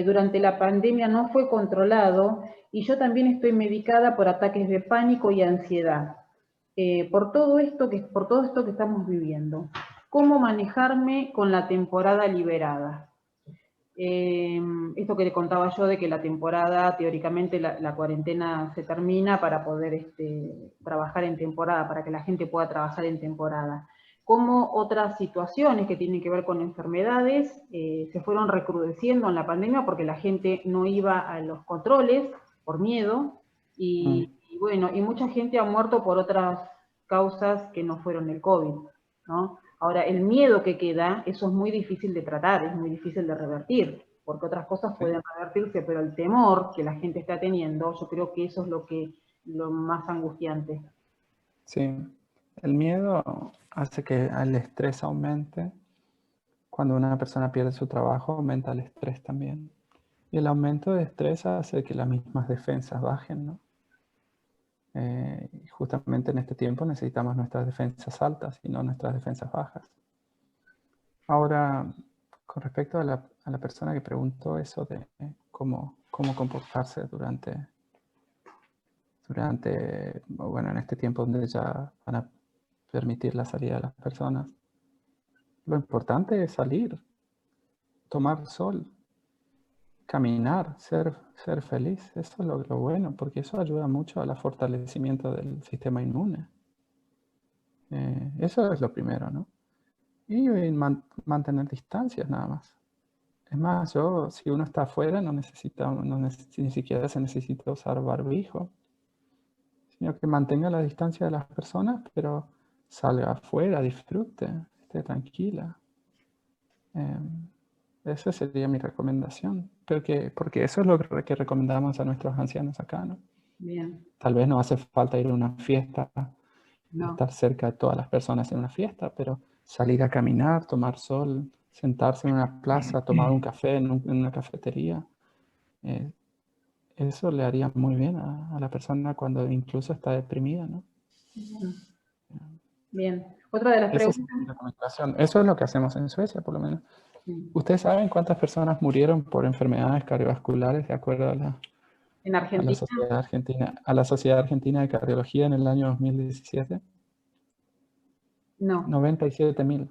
durante la pandemia no fue controlado y yo también estoy medicada por ataques de pánico y ansiedad. Por todo esto que estamos viviendo, ¿cómo manejarme con la temporada liberada? Esto que le contaba yo de que la temporada, teóricamente la cuarentena se termina para poder trabajar en temporada, para que la gente pueda trabajar en temporada. Como otras situaciones que tienen que ver con enfermedades se fueron recrudeciendo en la pandemia porque la gente no iba a los controles por miedo y bueno, y mucha gente ha muerto por otras causas que no fueron el COVID, ¿no? Ahora, el miedo que queda, eso es muy difícil de tratar, es muy difícil de revertir, porque otras cosas pueden revertirse, pero el temor que la gente está teniendo, yo creo que eso es lo más angustiante. Sí, el miedo hace que el estrés aumente. Cuando una persona pierde su trabajo, aumenta el estrés también. Y el aumento de estrés hace que las mismas defensas bajen, ¿no? Y justamente en este tiempo necesitamos nuestras defensas altas y no nuestras defensas bajas. Ahora, con respecto a la persona que preguntó eso de cómo comportarse bueno, en este tiempo donde ya van a permitir la salida de las personas, lo importante es salir, tomar sol, caminar, ser feliz. Eso es lo bueno, porque eso ayuda mucho al fortalecimiento del sistema inmune. Eso es lo primero, ¿no? Y mantener distancias nada más. Es más, si uno está afuera, ni siquiera se necesita usar barbijo, sino que mantenga la distancia de las personas, pero salga afuera, disfrute, esté tranquila. Esa sería mi recomendación, porque eso es lo que recomendamos a nuestros ancianos acá, ¿no? Bien. Tal vez no hace falta ir a una fiesta, No. estar cerca de todas las personas en una fiesta, pero salir a caminar, tomar sol, sentarse en una plaza, tomar un café en una cafetería, eso le haría muy bien a la persona cuando incluso está deprimida, ¿no? Bien. Otra de las preguntas. Es mi recomendación. Eso es lo que hacemos en Suecia, por lo menos. Sí. ¿Ustedes saben cuántas personas murieron por enfermedades cardiovasculares de acuerdo ¿En Argentina? a la Sociedad Argentina de Cardiología en el año 2017? No. 97.000.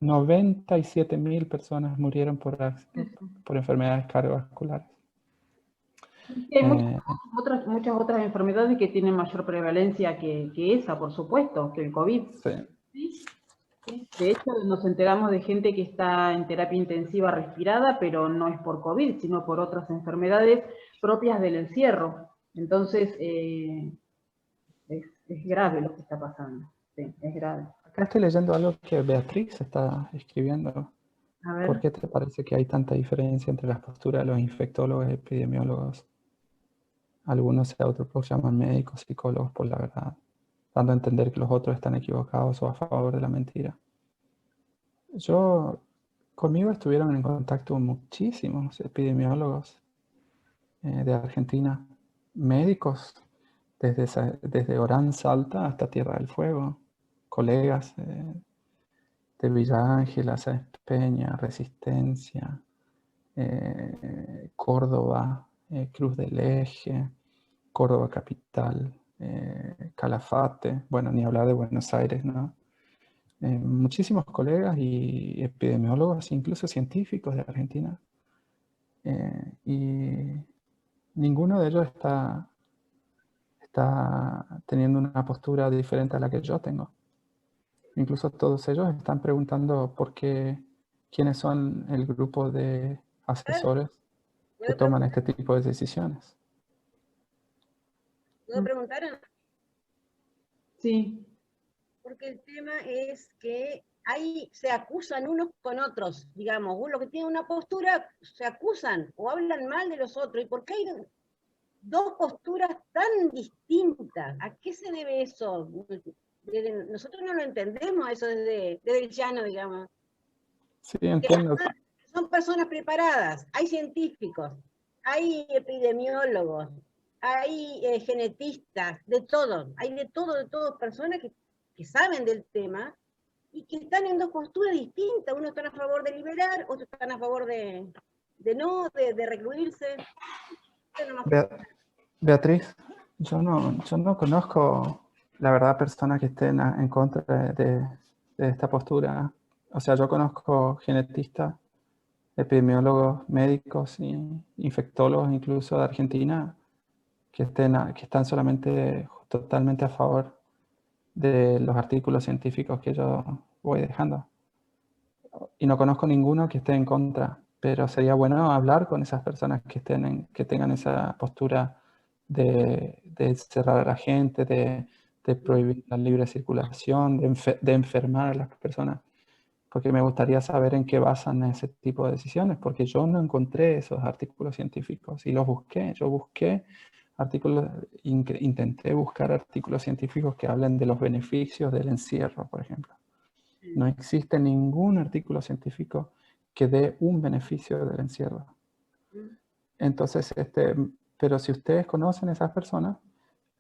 97.000 personas murieron por enfermedades cardiovasculares. Hay muchas otras enfermedades que tienen mayor prevalencia que esa, por supuesto, que el COVID. Sí. ¿Sí? De hecho, nos enteramos de gente que está en terapia intensiva respirada, pero no es por COVID, sino por otras enfermedades propias del encierro. Entonces, es grave lo que está pasando. Sí, es grave. Acá estoy leyendo algo que Beatriz está escribiendo. A ver. ¿Por qué te parece que hay tanta diferencia entre las posturas de los infectólogos y epidemiólogos? Algunos se autoproclaman médicos, psicólogos por la verdad, dando a entender que los otros están equivocados o a favor de la mentira. Conmigo estuvieron en contacto muchísimos epidemiólogos de Argentina, médicos, desde Orán Salta hasta Tierra del Fuego, colegas de Villa Ángela, Sáenz Peña, Resistencia, Córdoba, Cruz del Eje, Córdoba Capital, Calafate, bueno, ni hablar de Buenos Aires, ¿no? Muchísimos colegas y epidemiólogos, incluso científicos de Argentina, y ninguno de ellos está teniendo una postura diferente a la que yo tengo. Incluso todos ellos están preguntando por qué, quiénes son el grupo de asesores que toman este tipo de decisiones. ¿Puedo preguntar? Sí. Porque el tema es que ahí se acusan unos con otros, digamos, los que tienen una postura se acusan o hablan mal de los otros. ¿Y por qué hay dos posturas tan distintas? ¿A qué se debe eso? Nosotros no lo entendemos eso desde el llano, digamos. Sí, entiendo. Son personas preparadas, hay científicos, hay epidemiólogos, hay genetistas, de todo, hay de todo, personas que saben del tema y que están en dos posturas distintas. Unos están a favor de liberar, otros están a favor de recluirse. Beatriz, yo no conozco, la verdad, personas que estén en contra de esta postura. O sea, yo conozco genetistas, epidemiólogos, médicos y infectólogos incluso de Argentina que están totalmente a favor de los artículos científicos que yo voy dejando. Y no conozco ninguno que esté en contra, pero sería bueno hablar con esas personas que tengan esa postura de cerrar a la gente, de prohibir la libre circulación, de enfermar a las personas, porque me gustaría saber en qué basan ese tipo de decisiones, porque yo no encontré esos artículos científicos y los busqué. Yo busqué artículos, intenté buscar artículos científicos que hablen de los beneficios del encierro, por ejemplo. No existe ningún artículo científico que dé un beneficio del encierro. Entonces, pero si ustedes conocen a esas personas,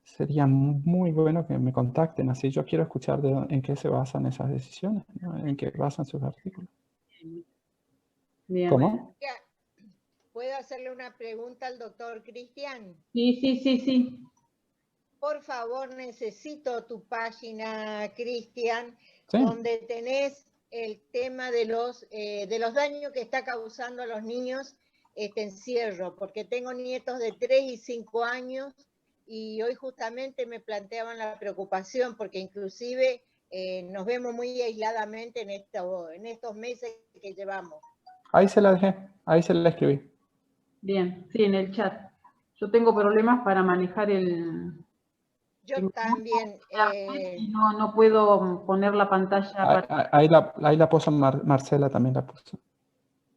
sería muy bueno que me contacten. Así yo quiero escuchar en qué se basan esas decisiones, ¿no? En qué basan sus artículos. Bien. ¿Cómo? ¿Puedo hacerle una pregunta al doctor Cristian? Sí. Por favor, necesito tu página, Cristian, Sí. donde tenés el tema de los daños que está causando a los niños este encierro, porque tengo nietos de 3 y 5 años y hoy justamente me planteaban la preocupación, porque inclusive nos vemos muy aisladamente en estos meses que llevamos. Ahí se la dejé, ahí se la escribí. Bien, sí, en el chat. Yo tengo problemas para manejar Yo también. No puedo poner la pantalla. Ahí la puso Marcela, también la puso.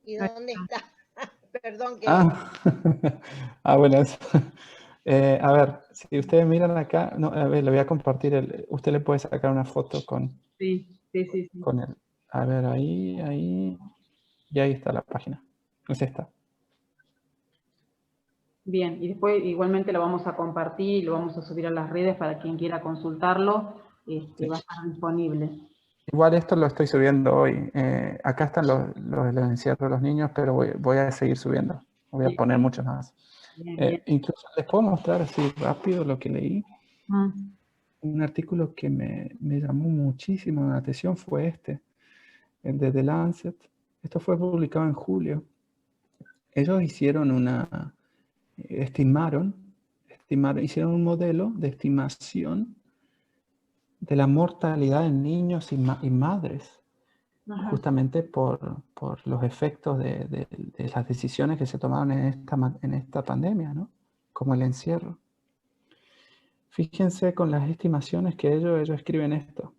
¿Y dónde está? Perdón que... Bueno, eso. A ver, si ustedes miran acá, no, a ver, le voy a compartir, usted le puede sacar una foto con... Sí. Con él. A ver, ahí, y ahí está la página. Es esta. Bien, y después igualmente lo vamos a compartir y lo vamos a subir a las redes para quien quiera consultarlo, sí. Va a estar disponible. Igual esto lo estoy subiendo hoy. Acá están los encierros de los niños, pero voy a seguir subiendo. Voy a poner muchos más. Bien. Incluso les puedo mostrar así rápido lo que leí. Un artículo que me llamó muchísimo la atención fue el de The Lancet. Esto fue publicado en julio. Ellos hicieron hicieron un modelo de estimación de la mortalidad en niños y madres, justamente por los efectos de las decisiones que se tomaron en esta pandemia, ¿no? Como el encierro. Fíjense con las estimaciones que ellos escriben esto.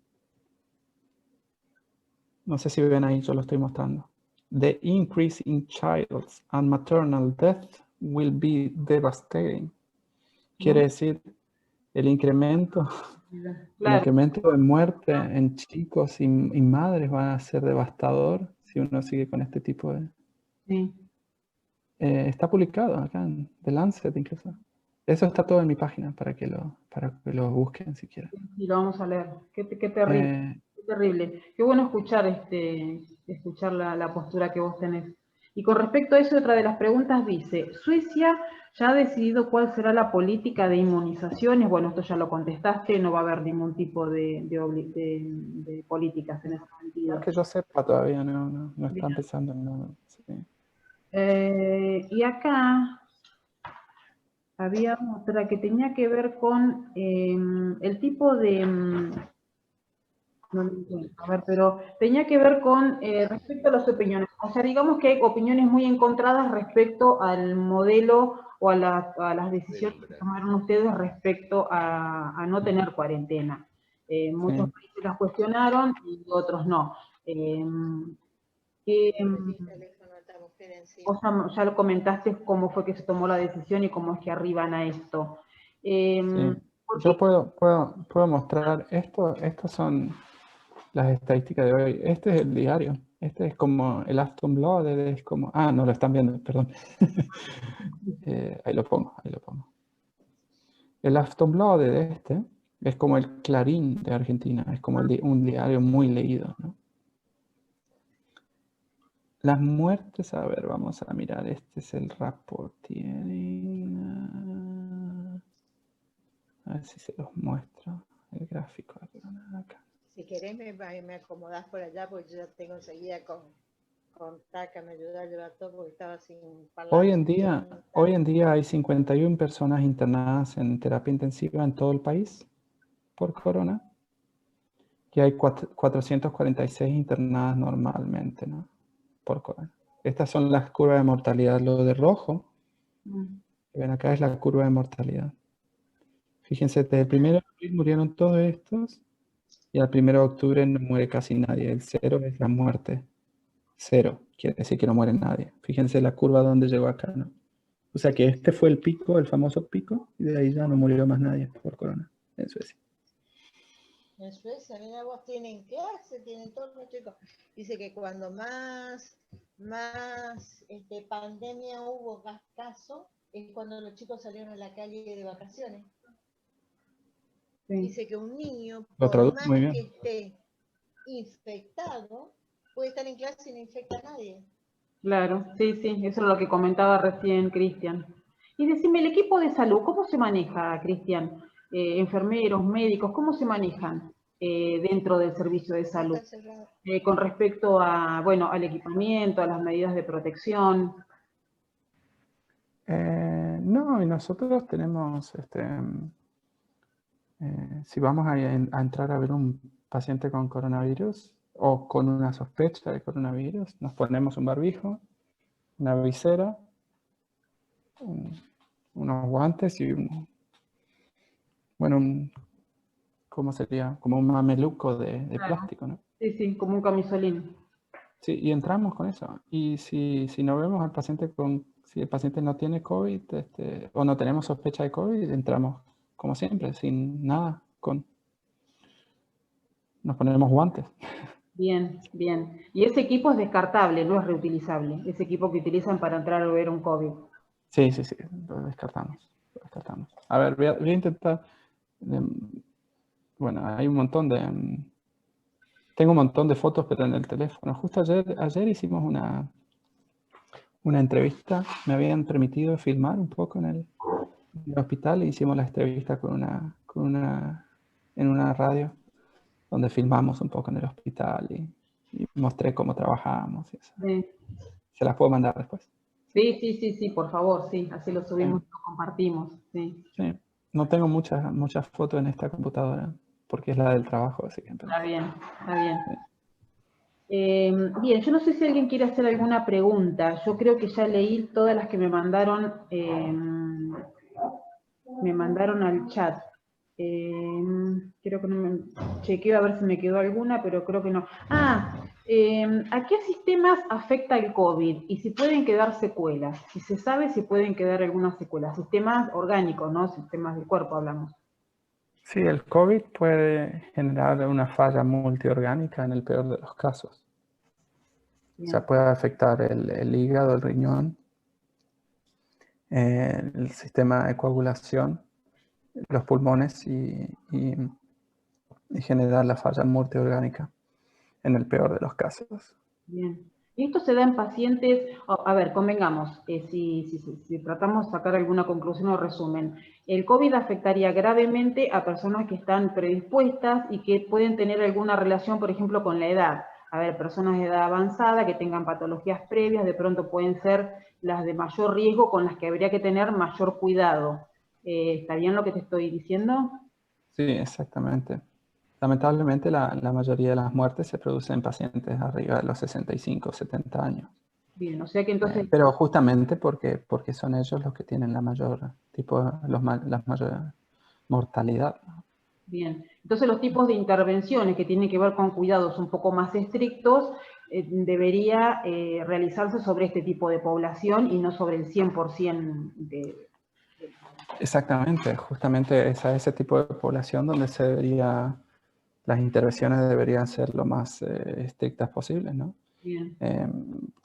No sé si ven ahí, yo lo estoy mostrando. The increase in child and maternal death will be devastating. Quiere decir, el incremento de muerte en chicos y madres va a ser devastador si uno sigue con este tipo de... Sí. Está publicado acá en The Lancet incluso. Eso está todo en mi página para que lo busquen si quieren. Y lo vamos a leer. Qué terrible. Qué terrible. Qué bueno escuchar la postura que vos tenés. Y con respecto a eso, otra de las preguntas dice, Suecia ya ha decidido cuál será la política de inmunizaciones. Bueno, esto ya lo contestaste, no va a haber ningún tipo de políticas en ese sentido. Que yo sepa todavía no está empezando nada. Sí. Y acá había otra que tenía que ver con el tipo de... no lo entiendo, a ver, pero tenía que ver con respecto a las opiniones. O sea, digamos que hay opiniones muy encontradas respecto al modelo o a las decisiones que tomaron ustedes respecto a no tener cuarentena. Muchos países las cuestionaron y otros no. Ya lo comentaste cómo fue que se tomó la decisión y cómo es que arriban a esto. Sí. Yo puedo mostrar esto. Estas son las estadísticas de hoy. Este es el diario. Este es como el Aftonbladet, es como... Ah, no lo están viendo, perdón. Ahí lo pongo. El Aftonbladet es como el Clarín de Argentina. Es como un diario muy leído, ¿no? Las muertes, a ver, vamos a mirar. Este es el reporting. A ver si se los muestro. El gráfico acá. Si querés me acomodás por allá, porque yo ya tengo enseguida con Taca, me ayuda a llevar todo porque estaba sin palabras. Hoy en día hay 51 personas internadas en terapia intensiva en todo el país por corona. Y hay 446 internadas normalmente, ¿no? Por corona. Estas son las curvas de mortalidad. Lo de rojo, que ven acá, es la curva de mortalidad. Fíjense, desde el 1 de abril murieron todos estos y al 1 de octubre no muere casi nadie. El 0 es la muerte. 0 quiere decir que no muere nadie. Fíjense la curva donde llegó acá, ¿no? O sea que este fue el pico, el famoso pico, y de ahí ya no murió más nadie por corona en Suecia. En Suecia, mira vos, tienen clase, tienen todos los chicos. Dice que cuando más pandemia hubo caso, es cuando los chicos salieron a la calle de vacaciones. Sí. Dice que un niño, por más que esté infectado, puede estar en clase y no infecta a nadie. Claro, sí, eso es lo que comentaba recién Cristian. Y decime, el equipo de salud, ¿cómo se maneja, Cristian? Enfermeros, médicos, ¿cómo se manejan dentro del servicio de salud? Con respecto a, bueno, al equipamiento, a las medidas de protección. No, y nosotros tenemos, si vamos a entrar a ver un paciente con coronavirus o con una sospecha de coronavirus, nos ponemos un barbijo, una visera, unos guantes y ¿cómo sería? Como un mameluco de plástico, ¿no? Sí, como un camisolín. Sí, y entramos con eso. Y si no vemos al paciente si el paciente no tiene COVID o no tenemos sospecha de COVID, entramos como siempre, sin nada, nos ponemos guantes. Bien. Y ese equipo es descartable, no es reutilizable. Ese equipo que utilizan para entrar a ver un COVID. Sí, lo descartamos. A ver, voy a intentar... Bueno, hay un montón de... Tengo un montón de fotos, pero en el teléfono. Justo ayer hicimos una entrevista. Me habían permitido filmar un poco en el hospital e hicimos la entrevista en una radio donde filmamos un poco en el hospital y mostré cómo trabajamos. Y eso. Sí. ¿Se las puedo mandar después? Sí, por favor, sí. Así lo subimos y lo compartimos. Sí. No tengo muchas fotos en esta computadora porque es la del trabajo, así que... Está bien. Bien, yo no sé si alguien quiere hacer alguna pregunta. Yo creo que ya leí todas las que me mandaron al chat. Creo que no me chequeo a ver si me quedó alguna, pero creo que no. ¿A qué sistemas afecta el COVID? Y si pueden quedar secuelas. Si se sabe si pueden quedar algunas secuelas. Sistemas orgánicos, ¿no? Sistemas del cuerpo hablamos. Sí, el COVID puede generar una falla multiorgánica en el peor de los casos. Bien. O sea, puede afectar el hígado, el riñón, el sistema de coagulación, los pulmones y generar la falla multiorgánica en el peor de los casos. Bien. Y esto se da en pacientes, a ver, convengamos, si tratamos de sacar alguna conclusión o resumen, el COVID afectaría gravemente a personas que están predispuestas y que pueden tener alguna relación, por ejemplo, con la edad. A ver, personas de edad avanzada que tengan patologías previas, de pronto pueden ser las de mayor riesgo con las que habría que tener mayor cuidado. ¿Está bien lo que te estoy diciendo? Sí, exactamente. Lamentablemente la mayoría de las muertes se producen en pacientes arriba de los 65 o 70 años. Bien, o sea que entonces... Pero justamente porque son ellos los que tienen la mayor mortalidad. Bien, entonces los tipos de intervenciones que tienen que ver con cuidados un poco más estrictos debería realizarse sobre este tipo de población y no sobre el 100% de... Exactamente, justamente es a ese tipo de población donde las intervenciones deberían ser lo más estrictas posibles, ¿no? Bien.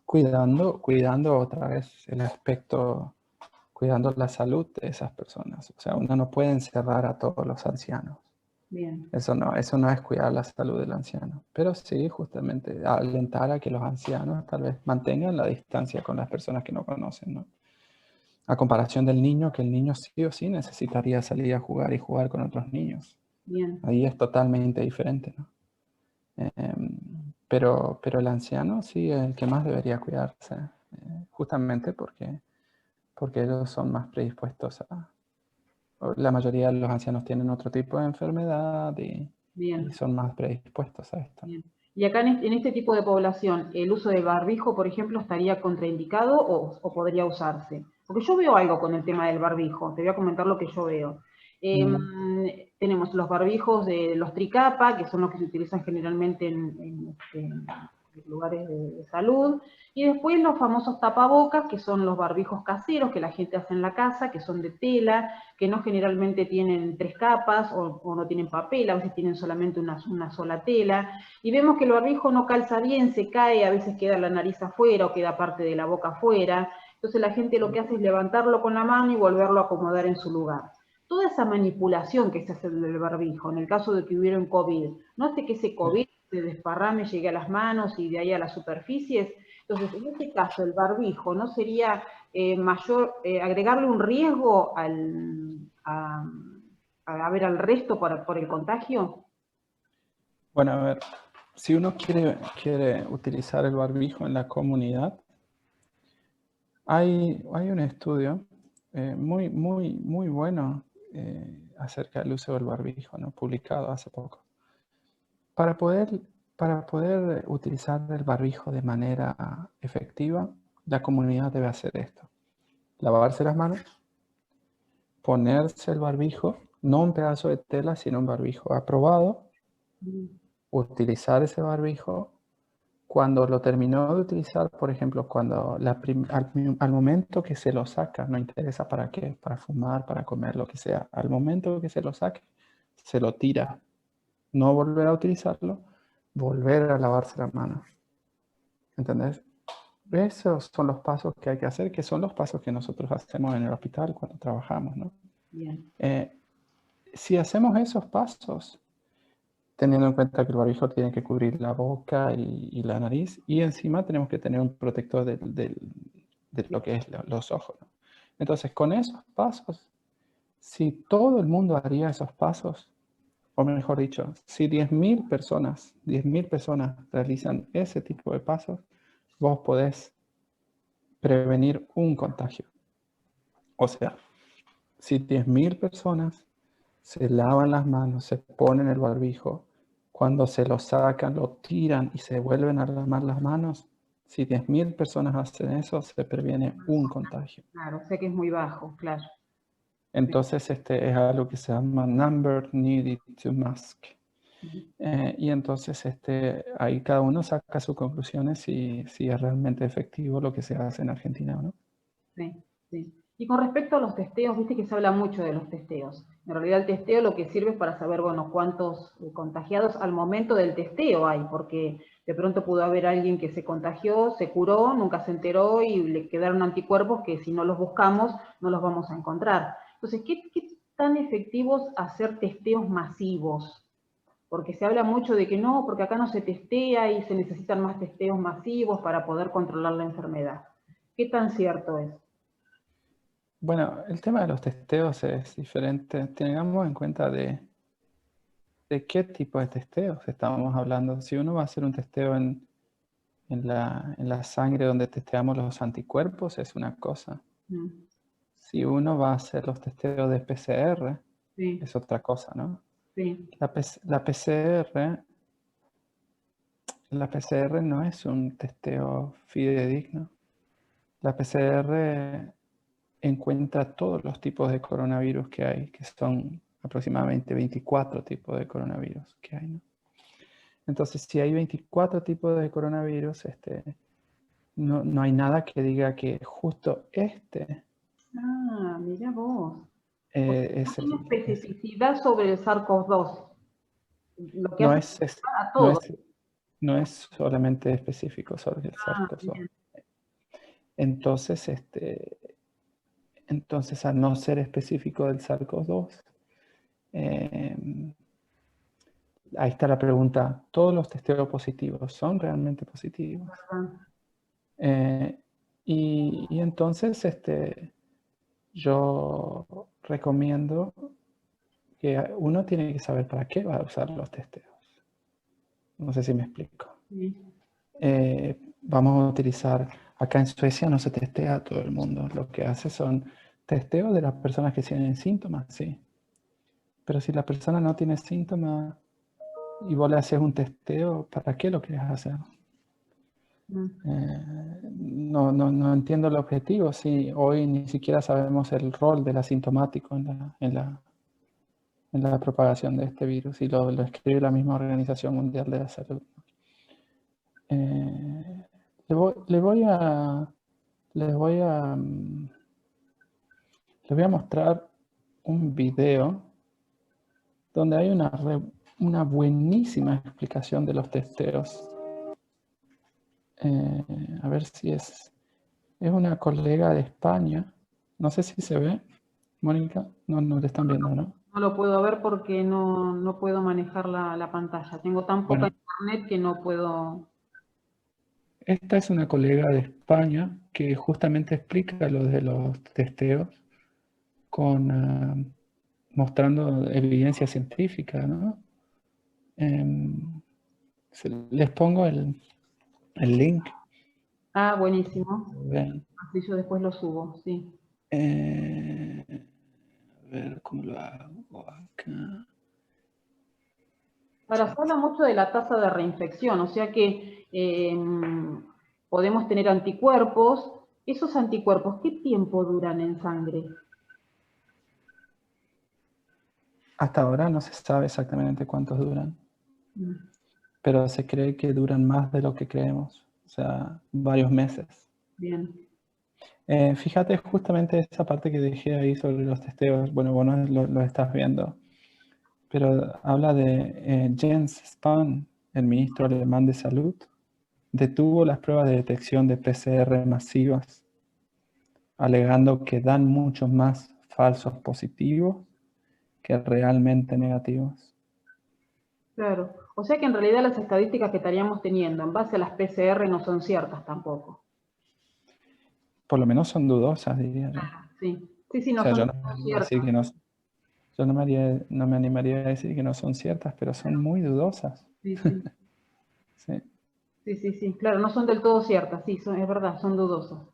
Cuidando otra vez el aspecto, cuidando la salud de esas personas. O sea, uno no puede encerrar a todos los ancianos. Bien. Eso no es cuidar la salud del anciano. Pero sí, justamente, alentar a que los ancianos tal vez mantengan la distancia con las personas que no conocen, ¿no? A comparación del niño, que el niño sí o sí necesitaría salir a jugar y jugar con otros niños. Bien. Ahí es totalmente diferente, ¿no? Pero el anciano sí es el que más debería cuidarse, justamente porque ellos son más predispuestos la mayoría de los ancianos tienen otro tipo de enfermedad y son más predispuestos a esto. Bien. Y acá en este tipo de población, ¿el uso de barbijo, por ejemplo, estaría contraindicado o podría usarse? Porque yo veo algo con el tema del barbijo, te voy a comentar lo que yo veo. Tenemos los barbijos de los tricapa, que son los que se utilizan generalmente en lugares de salud, y después los famosos tapabocas, que son los barbijos caseros que la gente hace en la casa, que son de tela, que no generalmente tienen 3 capas o no tienen papel, a veces tienen solamente una sola tela, y vemos que el barbijo no calza bien, se cae, a veces queda la nariz afuera o queda parte de la boca afuera, entonces la gente lo que hace es levantarlo con la mano y volverlo a acomodar en su lugar. Toda esa manipulación que se hace del barbijo, en el caso de que hubiera un COVID, no hace que ese COVID se desparrame, llegue a las manos y de ahí a las superficies. Entonces, en este caso, el barbijo, ¿no sería agregarle un riesgo al resto por el contagio? Bueno, a ver, si uno quiere utilizar el barbijo en la comunidad, hay un estudio muy bueno acerca del uso del barbijo, ¿no? Publicado hace poco. Para poder utilizar el barbijo de manera efectiva, la comunidad debe hacer esto: lavarse las manos, ponerse el barbijo, no un pedazo de tela, sino un barbijo aprobado, utilizar ese barbijo. Cuando lo terminó de utilizar, por ejemplo, cuando al momento que se lo saca, no interesa para qué, para fumar, para comer, lo que sea, al momento que se lo saque, se lo tira. No volver a utilizarlo, volver a lavarse las manos. ¿Entendés? Esos son los pasos que hay que hacer, que son los pasos que nosotros hacemos en el hospital cuando trabajamos, ¿no? Bien. Si hacemos esos pasos, teniendo en cuenta que el barbijo tiene que cubrir la boca y la nariz, y encima tenemos que tener un protector de lo que es los ojos, ¿no? Entonces, con esos pasos, si todo el mundo haría esos pasos, o mejor dicho, si 10.000 personas realizan ese tipo de pasos, vos podés prevenir un contagio. O sea, si 10.000 personas se lavan las manos, se ponen el barbijo, cuando se lo sacan, lo tiran y se vuelven a lavar las manos, si 10.000 personas hacen eso, se previene un contagio. Claro, sé que es muy bajo, claro. Entonces, es algo que se llama number needed to mask. Y entonces ahí cada uno saca sus conclusiones si es realmente efectivo lo que se hace en Argentina o no. Sí, sí. Y con respecto a los testeos, viste que se habla mucho de los testeos. En realidad el testeo lo que sirve es para saber, bueno, cuántos contagiados al momento del testeo hay, porque de pronto pudo haber alguien que se contagió, se curó, nunca se enteró y le quedaron anticuerpos que si no los buscamos no los vamos a encontrar. Entonces, ¿qué tan efectivos hacer testeos masivos? Porque se habla mucho de que no, porque acá no se testea y se necesitan más testeos masivos para poder controlar la enfermedad. ¿Qué tan cierto es? Bueno, el tema de los testeos es diferente. Tengamos en cuenta de qué tipo de testeos estamos hablando. Si uno va a hacer un testeo en la sangre donde testeamos los anticuerpos, es una cosa. Si uno va a hacer los testeos de PCR, Sí, es otra cosa, ¿no? sí. La PCR no es un testeo fidedigno. La PCR encuentra todos los tipos de coronavirus que hay, que son aproximadamente 24 tipos de coronavirus que hay, ¿no? Entonces, si hay 24 tipos de coronavirus, no hay nada que diga que justo Ah, mira vos. es No tiene especificidad sobre el SARS-CoV-2. Lo que no hace es, a no todos. no es solamente específico sobre el SARS-CoV-2. Bien. Entonces, al no ser específico del SARS-CoV-2, ahí está la pregunta, ¿todos los testeos positivos son realmente positivos? Y entonces yo recomiendo que uno tiene que saber para qué va a usar los testeos. No sé si me explico. Sí. Vamos a utilizar, acá en Suecia no se testea a todo el mundo, lo que hace son testeos de las personas que tienen síntomas, sí. Pero si la persona no tiene síntomas y vos le haces un testeo, ¿para qué lo querés hacer? No entiendo el objetivo, si hoy ni siquiera sabemos el rol del asintomático en la propagación de este virus, y lo escribe la misma Organización Mundial de la Salud. Les voy a mostrar un video donde hay una buenísima explicación de los testeos. A ver si es una colega de España. No sé si se ve, Mónica. No le están viendo, ¿no? No lo puedo ver porque no puedo manejar la pantalla. Tengo tan poca internet que no puedo. Esta es una colega de España que justamente explica lo de los testeos mostrando evidencia científica, ¿no? Les pongo el link. Ah, buenísimo. Ven. Así yo después lo subo, sí. A ver cómo lo hago acá. Ahora, se habla mucho de la tasa de reinfección, o sea que podemos tener anticuerpos. ¿Esos anticuerpos qué tiempo duran en sangre? Hasta ahora no se sabe exactamente cuántos duran, pero se cree que duran más de lo que creemos, o sea, varios meses. Bien. Fíjate justamente esa parte que dejé ahí sobre los testeos. Bueno, vos no lo estás viendo, pero habla de Jens Spahn, el ministro alemán de salud, detuvo las pruebas de detección de PCR masivas, alegando que dan muchos más falsos positivos que realmente negativos. Claro. O sea que en realidad las estadísticas que estaríamos teniendo en base a las PCR no son ciertas tampoco. Por lo menos son dudosas, diría yo. Sí, no o sea, son ciertas. Yo no me animaría a decir que no son ciertas, pero son muy dudosas. Sí. Sí. Sí, claro, no son del todo ciertas, sí, es verdad, son dudosas.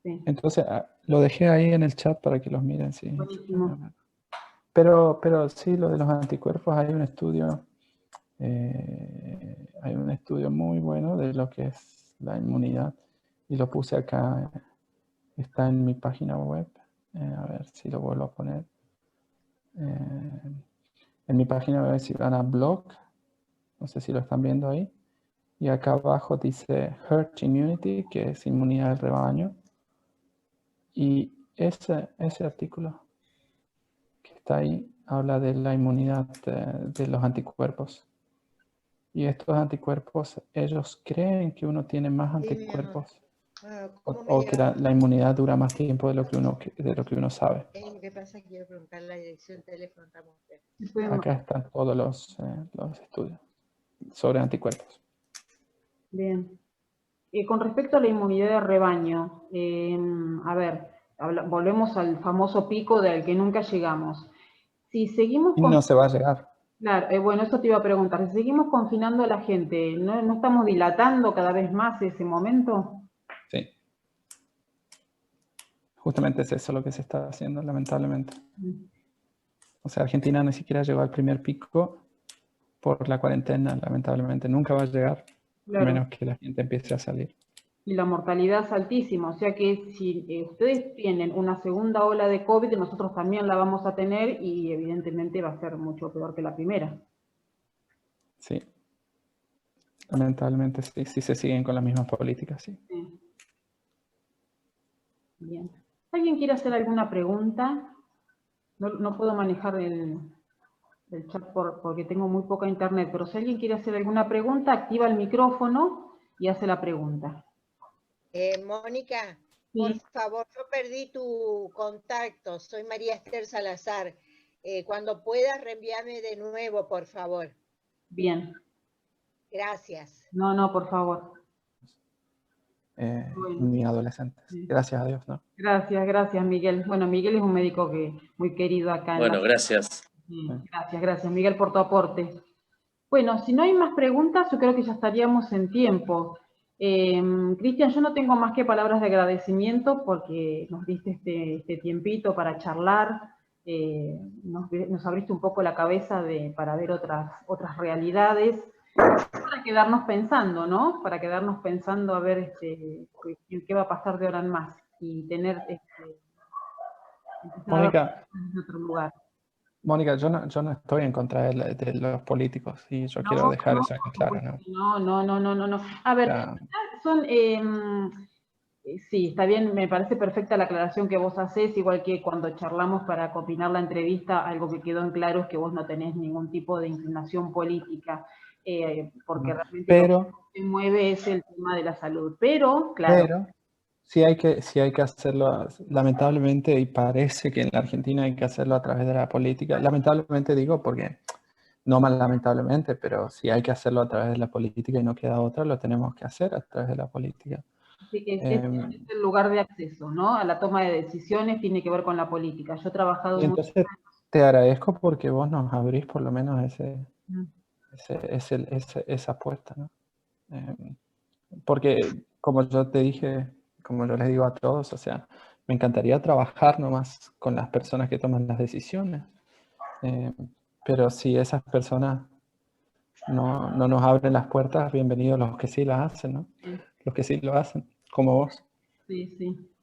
Sí. Entonces, lo dejé ahí en el chat para que los miren. Sí. Buenísimo. Pero sí, lo de los anticuerpos, hay un estudio muy bueno de lo que es la inmunidad, y lo puse acá, está en mi página web. A ver si lo vuelvo a poner. En mi página web, si van a blog, no sé si lo están viendo ahí, y acá abajo dice Herd Immunity, que es inmunidad del rebaño, y ese artículo que está ahí habla de la inmunidad de los anticuerpos. Y estos anticuerpos, ellos creen que uno tiene más Sí, mi amor. anticuerpos ¿Cómo me o que lleva? la inmunidad dura más tiempo de lo que uno sabe. Lo que pasa es que quiero preguntar la dirección de teléfono. Estamos Acá están todos los estudios sobre anticuerpos. Bien. Con respecto a la inmunidad de rebaño, a ver, volvemos al famoso pico del que nunca llegamos. Si seguimos Y no se va a llegar. Claro, bueno, eso te iba a preguntar. Si seguimos confinando a la gente, ¿no estamos dilatando cada vez más ese momento? Sí. Justamente es eso lo que se está haciendo, lamentablemente. O sea, Argentina ni siquiera llegó al primer pico por la cuarentena, lamentablemente. Nunca va a llegar, Claro. a menos que la gente empiece a salir. Y la mortalidad es altísima, o sea que si ustedes tienen una segunda ola de COVID, nosotros también la vamos a tener y evidentemente va a ser mucho peor que la primera. Sí. Lamentablemente sí, si se siguen con las mismas políticas, sí. Sí. Bien. ¿Alguien quiere hacer alguna pregunta? No puedo manejar el chat porque tengo muy poca internet, pero si alguien quiere hacer alguna pregunta, activa el micrófono y hace la pregunta. Mónica, Sí. por favor, yo perdí tu contacto. Soy María Esther Salazar. Cuando puedas, reenvíame de nuevo, por favor. Bien. Gracias. No, por favor. Bueno. Ni adolescentes. Sí. Gracias a Dios, ¿no? Gracias, Miguel. Bueno, Miguel es un médico muy querido acá. Bueno, gracias. Sí, gracias, Miguel, por tu aporte. Bueno, si no hay más preguntas, yo creo que ya estaríamos en tiempo. Cristian, yo no tengo más que palabras de agradecimiento porque nos diste este tiempito para charlar, nos abriste un poco la cabeza para ver otras realidades, para quedarnos pensando, ¿no? Para quedarnos pensando a ver qué va a pasar de ahora en más y tener Mónica, en otro lugar. Mónica, yo no estoy en contra de los políticos y yo quiero dejar eso en claro, ¿no? No. A ver, sí, está bien, me parece perfecta la aclaración que vos hacés, igual que cuando charlamos para combinar la entrevista, algo que quedó en claro es que vos no tenés ningún tipo de inclinación política, porque realmente lo que te mueve es el tema de la salud. Pero, claro. Pero sí hay que hacerlo, lamentablemente, y parece que en la Argentina hay que hacerlo a través de la política. Lamentablemente digo porque, no más lamentablemente, pero si hay que hacerlo a través de la política y no queda otra, lo tenemos que hacer a través de la política. Así que es el lugar de acceso, ¿no? A la toma de decisiones tiene que ver con la política. Yo he trabajado y entonces te agradezco porque vos nos abrís por lo menos esa puerta, ¿no? Porque como yo te dije, como yo les digo a todos, o sea, me encantaría trabajar nomás con las personas que toman las decisiones. Pero si esas personas no nos abren las puertas, bienvenidos los que sí las hacen, ¿no? Sí. Los que sí lo hacen, como vos. Sí.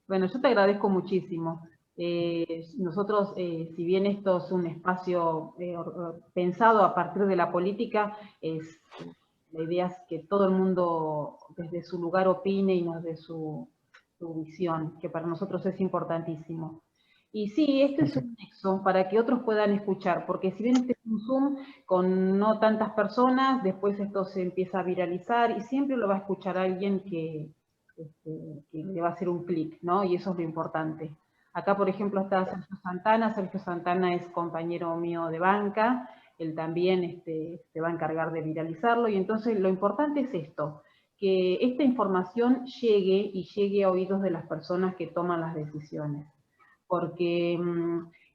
Bueno, yo te agradezco muchísimo. Nosotros, si bien esto es un espacio pensado a partir de la política, la idea es que todo el mundo desde su lugar opine y nos dé su visión, que para nosotros es importantísimo. Y sí, este es un nexo para que otros puedan escuchar, porque si bien este es un Zoom con no tantas personas, después esto se empieza a viralizar y siempre lo va a escuchar alguien que le va a hacer un clic, ¿no? Y eso es lo importante. Acá, por ejemplo, está Sergio Santana. Sergio Santana es compañero mío de banca. Él también se va a encargar de viralizarlo. Y entonces lo importante es esto, que esta información llegue a oídos de las personas que toman las decisiones. Porque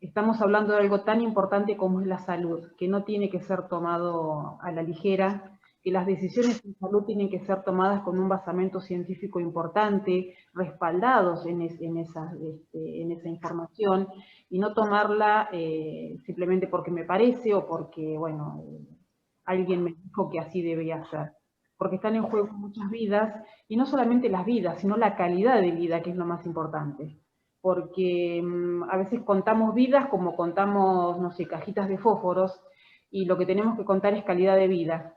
estamos hablando de algo tan importante como es la salud, que no tiene que ser tomado a la ligera, que las decisiones en salud tienen que ser tomadas con un basamento científico importante, respaldados en esa información, y no tomarla simplemente porque me parece o porque, bueno, alguien me dijo que así debía ser. Porque están en juego muchas vidas, y no solamente las vidas, sino la calidad de vida, que es lo más importante. porque a veces contamos vidas como contamos, no sé, cajitas de fósforos, y lo que tenemos que contar es calidad de vida,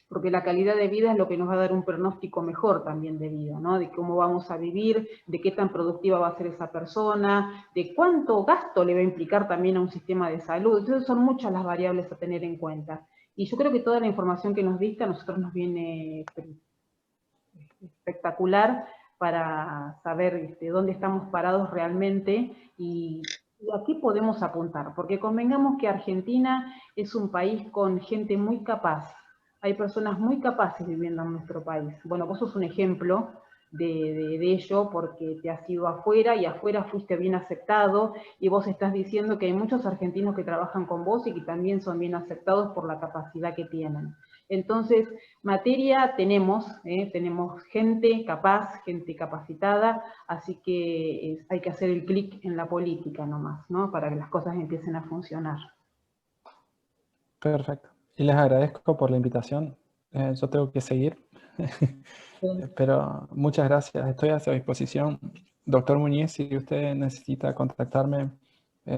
porque la calidad de vida es lo que nos va a dar un pronóstico mejor también de vida, ¿no? De cómo vamos a vivir, de qué tan productiva va a ser esa persona, de cuánto gasto le va a implicar también a un sistema de salud. Entonces son muchas las variables a tener en cuenta. Y yo creo que toda la información que nos diste a nosotros nos viene espectacular para saber dónde estamos parados realmente y a qué podemos apuntar, porque convengamos que Argentina es un país con gente muy capaz, hay personas muy capaces viviendo en nuestro país. Bueno, vos sos un ejemplo de ello, porque te has ido afuera y afuera fuiste bien aceptado, y vos estás diciendo que hay muchos argentinos que trabajan con vos y que también son bien aceptados por la capacidad que tienen. Entonces, materia tenemos gente capaz, gente capacitada, así que hay que hacer el clic en la política nomás, ¿no? Para que las cosas empiecen a funcionar. Perfecto. Y les agradezco por la invitación. Yo tengo que seguir, pero muchas gracias. Estoy a su disposición. Doctor Muñiz, si usted necesita contactarme,